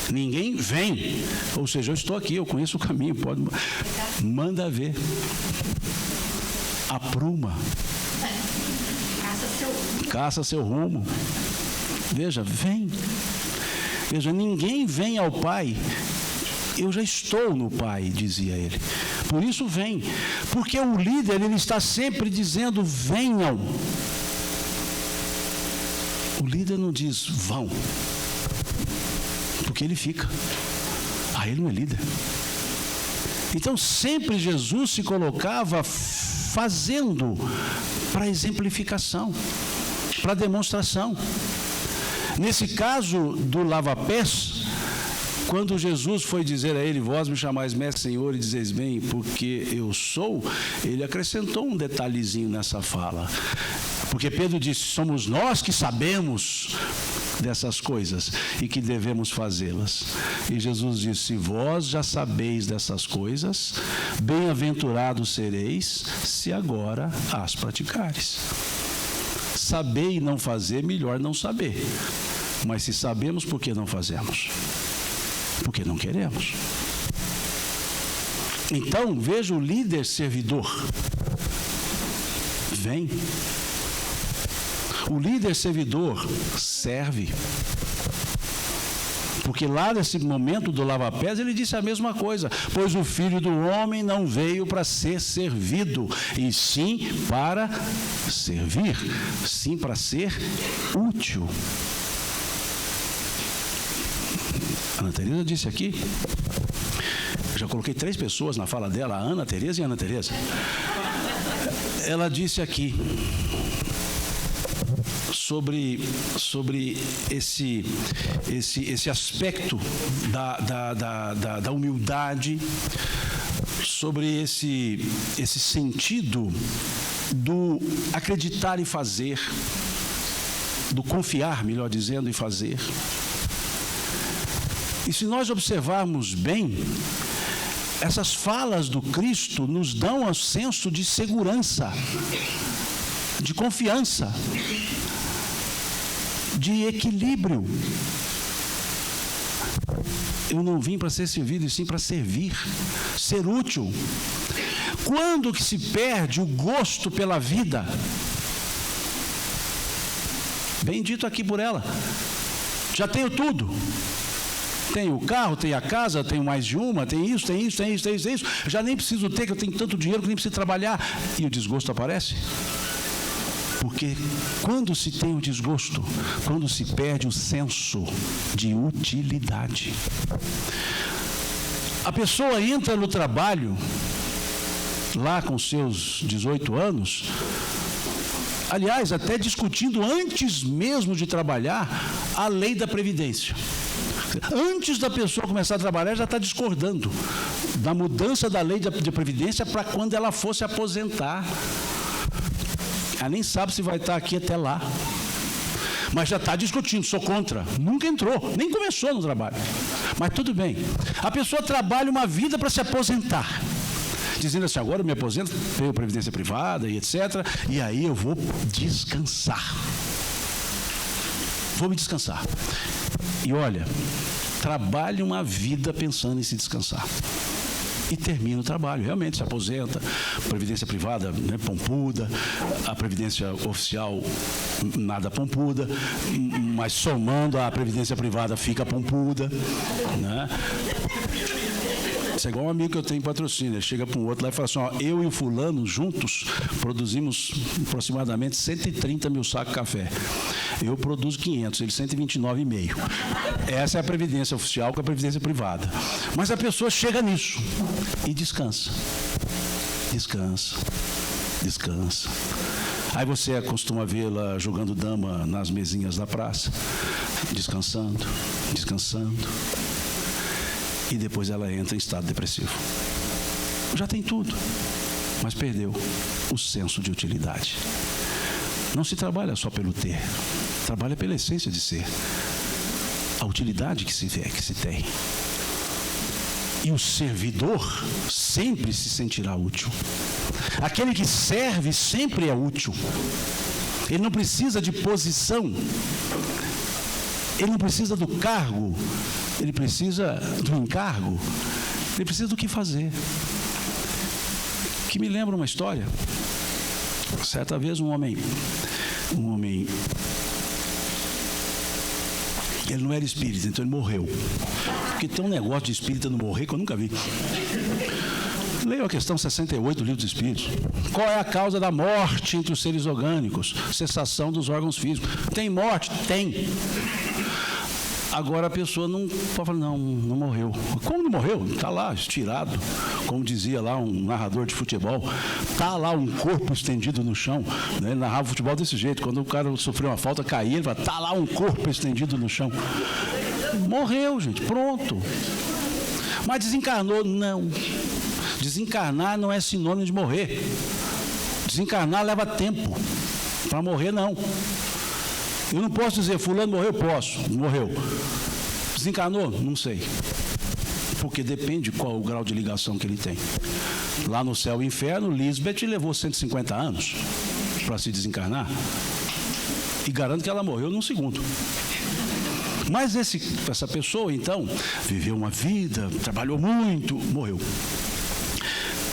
Ninguém vem, ou seja, eu estou aqui, eu conheço o caminho, pode, manda ver, apruma, caça seu rumo. Veja, vem. Veja, ninguém vem ao Pai, eu já estou no Pai, dizia ele. Por isso vem, porque o líder, ele está sempre dizendo venham. O líder não diz vão, porque ele fica. Ele não é líder. Então sempre Jesus se colocava fazendo para exemplificação, para demonstração. Nesse caso do lava-pés, quando Jesus foi dizer a ele, vós me chamais mestre, Senhor, e dizeis bem, porque eu sou, ele acrescentou um detalhezinho nessa fala. Porque Pedro disse, somos nós que sabemos dessas coisas e que devemos fazê-las. E Jesus disse, vós já sabeis dessas coisas, bem-aventurados sereis, se agora as praticares. Saber e não fazer, melhor não saber. Mas se sabemos, por que não fazemos? Porque não queremos. Então, veja o líder servidor. Vem. O líder servidor serve. Porque lá nesse momento do lava-pés, ele disse a mesma coisa. Pois o Filho do Homem não veio para ser servido, e sim para servir. Sim, para ser útil. Ana Teresa disse aqui, eu já coloquei 3 pessoas na fala dela, a Ana Teresa e a Ana Teresa. Ela disse aqui, sobre esse aspecto da humildade, sobre esse sentido do acreditar e fazer, do confiar, melhor dizendo, e fazer. E se nós observarmos bem, essas falas do Cristo nos dão um senso de segurança, de confiança, de equilíbrio. Eu não vim para ser servido, e sim para servir, ser útil. Quando que se perde o gosto pela vida? Bem dito aqui por ela. Já tenho tudo. Tenho o carro, tenho a casa, tenho mais de uma, tenho isso. Já nem preciso ter, que eu tenho tanto dinheiro que nem preciso trabalhar. E o desgosto aparece? Porque quando se tem o desgosto, quando se perde o senso de utilidade. A pessoa entra no trabalho, lá com seus 18 anos, aliás, até discutindo antes mesmo de trabalhar a lei da Previdência. Antes da pessoa começar a trabalhar, já está discordando da mudança da lei de Previdência para quando ela fosse aposentar. Ela nem sabe se vai estar aqui até lá. Mas já está discutindo, sou contra. Nunca entrou, nem começou no trabalho. Mas tudo bem. A pessoa trabalha uma vida para se aposentar, dizendo assim, agora eu me aposento, tenho previdência privada e etc. E aí eu vou descansar. Vou me descansar. E olha, trabalha uma vida pensando em se descansar. E termina o trabalho, realmente se aposenta, previdência privada, né, pompuda, a previdência oficial nada pompuda, mas somando a previdência privada fica pompuda, né? Isso é igual um amigo que eu tenho em patrocínio, ele chega para um outro lá e fala assim, ó, eu e o fulano juntos produzimos aproximadamente 130 mil sacos de café. Eu produzo 500, ele 129,5. Essa é a previdência oficial com a previdência privada. Mas a pessoa chega nisso e descansa. Descansa. Descansa. Aí você costuma vê-la jogando dama nas mesinhas da praça, descansando, descansando. E depois ela entra em estado depressivo. Já tem tudo, mas perdeu o senso de utilidade. Não se trabalha só pelo ter, trabalha pela essência de ser. A utilidade que se tem. E o servidor sempre se sentirá útil. Aquele que serve sempre é útil. Ele não precisa de posição. Ele não precisa do cargo. Ele precisa do encargo. Ele precisa do que fazer. Que me lembra uma história. Certa vez um homem, ele não era espírita, então ele morreu. Porque tem um negócio de espírita não morrer que eu nunca vi. Leia a questão 68 do Livro dos Espíritos. Qual é a causa da morte entre os seres orgânicos? Cessação dos órgãos físicos. Tem morte? Tem. Agora a pessoa não pode falar, não morreu. Como não morreu? Está lá, estirado. Como dizia lá um narrador de futebol, está lá um corpo estendido no chão. Ele narrava futebol desse jeito. Quando o cara sofreu uma falta, caía, ele fala, está lá um corpo estendido no chão. Morreu, gente, pronto. Mas desencarnou? Não. Desencarnar não é sinônimo de morrer. Desencarnar leva tempo. Para morrer, não. Eu não posso dizer, fulano morreu, posso. Morreu. Desencarnou? Não sei. Porque depende qual o grau de ligação que ele tem. Lá no céu e inferno, Lisbeth levou 150 anos para se desencarnar. E garanto que ela morreu num segundo. Mas essa pessoa, então, viveu uma vida, trabalhou muito, morreu.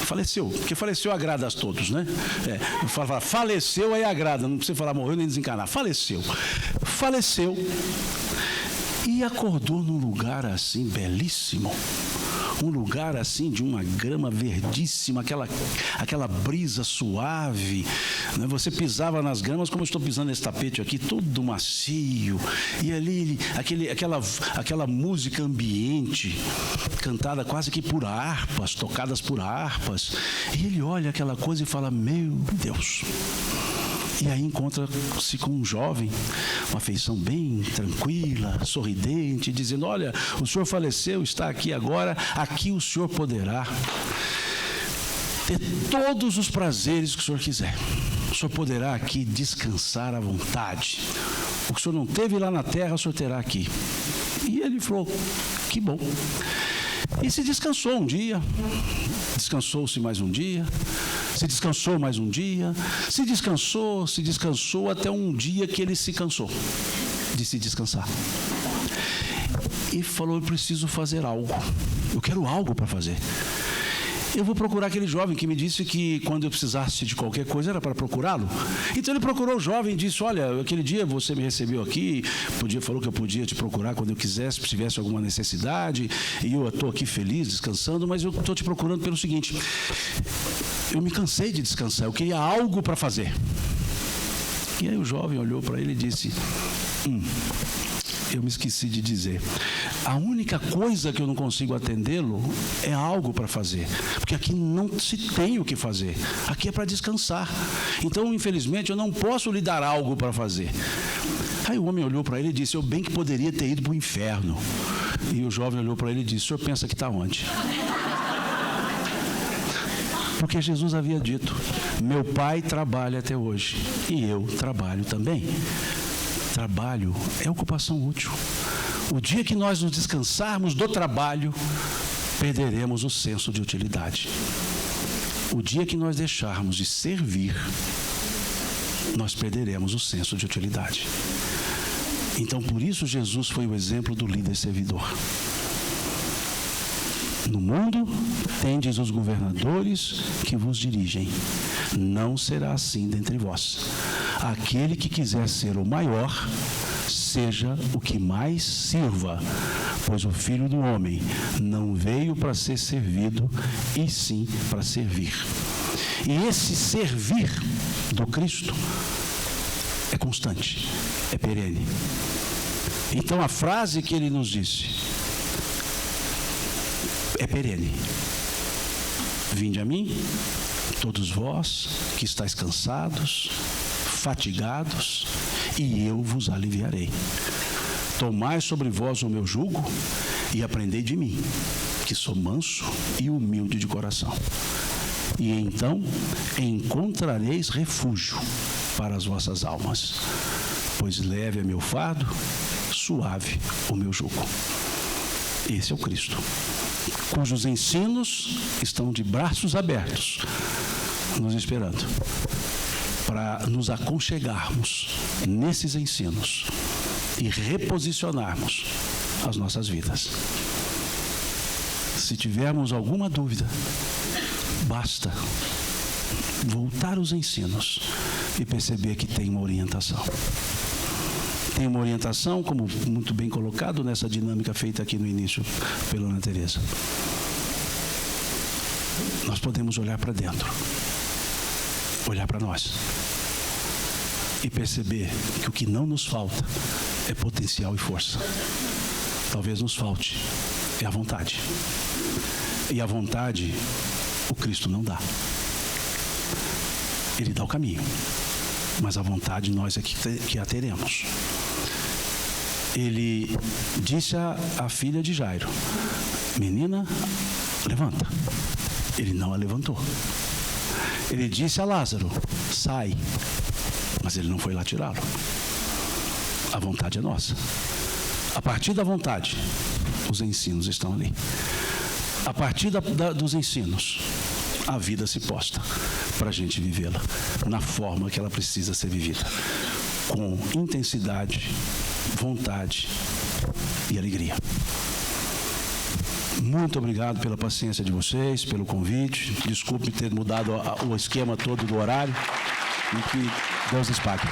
Faleceu, porque faleceu agrada a todos, né? Faleceu aí agrada, não precisa falar morreu nem desencarnar. Faleceu. E acordou num lugar assim belíssimo. Um lugar assim de uma grama verdíssima, aquela brisa suave, né? Você pisava nas gramas como eu estou pisando nesse tapete aqui, todo macio, e ali aquela música ambiente, cantada quase que por harpas, tocadas por harpas, e ele olha aquela coisa e fala, meu Deus, E aí encontra-se com um jovem, uma feição bem tranquila, sorridente, dizendo: olha, o senhor faleceu, está aqui agora, aqui o senhor poderá ter todos os prazeres que o senhor quiser. O senhor poderá aqui descansar à vontade. O que o senhor não teve lá na terra, o senhor terá aqui. E ele falou: que bom. E se descansou um dia, descansou-se mais um dia, se descansou mais um dia, se descansou até um dia que ele se cansou de se descansar. E falou: eu preciso fazer algo, eu quero algo para fazer. Eu vou procurar aquele jovem que me disse que quando eu precisasse de qualquer coisa era para procurá-lo. Então ele procurou o jovem e disse: olha, aquele dia você me recebeu aqui, falou que eu podia te procurar quando eu quisesse, se tivesse alguma necessidade, e eu estou aqui feliz, descansando, mas eu estou te procurando pelo seguinte: eu me cansei de descansar, eu queria algo para fazer. E aí o jovem olhou para ele e disse: eu me esqueci de dizer, a única coisa que eu não consigo atendê-lo é algo para fazer, porque aqui não se tem o que fazer, aqui é para descansar. Então, infelizmente, eu não posso lhe dar algo para fazer. Aí o homem olhou para ele e disse: eu bem que poderia ter ido para o inferno. E o jovem olhou para ele e disse: o senhor pensa que está onde? Porque Jesus havia dito: meu pai trabalha até hoje e eu trabalho também. Trabalho é ocupação útil. O dia que nós nos descansarmos do trabalho, perderemos o senso de utilidade. O dia que nós deixarmos de servir, nós perderemos o senso de utilidade. Então, por isso, Jesus foi o exemplo do líder servidor. No mundo, tendes os governadores que vos dirigem. Não será assim dentre vós. Aquele que quiser ser o maior, seja o que mais sirva, pois o Filho do Homem não veio para ser servido, e sim para servir. E esse servir do Cristo é constante, é perene. Então a frase que ele nos disse é perene: vinde a mim, todos vós que estáis cansados, fatigados, e eu vos aliviarei. Tomai sobre vós o meu jugo e aprendei de mim, que sou manso e humilde de coração. E então encontrareis refúgio para as vossas almas, pois leve é meu fardo, suave o meu jugo. Esse é o Cristo, cujos ensinos estão de braços abertos, nos esperando, para nos aconchegarmos nesses ensinos e reposicionarmos as nossas vidas. Se tivermos alguma dúvida, basta voltar aos ensinos e perceber que tem uma orientação. Tem uma orientação, como muito bem colocado nessa dinâmica feita aqui no início pela Ana Teresa. Nós podemos olhar para dentro, olhar para nós e perceber que o que não nos falta é potencial e força. Talvez nos falte é a vontade. E a vontade o Cristo não dá. Ele dá o caminho, mas a vontade nós é que a teremos. Ele disse à filha de Jairo: menina, levanta. Ele não a levantou. Ele disse a Lázaro: sai. Mas ele não foi lá tirá-lo. A vontade é nossa. A partir da vontade, os ensinos estão ali. A partir dos ensinos, a vida se posta para a gente vivê-la na forma que ela precisa ser vivida, com intensidade, vontade e alegria. Muito obrigado pela paciência de vocês, pelo convite. Desculpe ter mudado o esquema todo do horário. E que Deus lhes pague.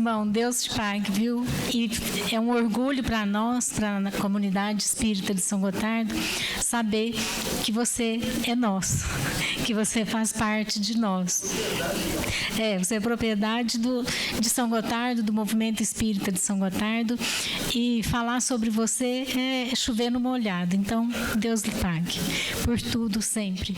irmão, Deus te pague, viu? E é um orgulho para nós, para a comunidade espírita de São Gotardo, saber que você é nosso, que você faz parte de nós. Você é propriedade de São Gotardo, do movimento espírita de São Gotardo, e falar sobre você é chover no molhado. Então, Deus lhe pague por tudo sempre.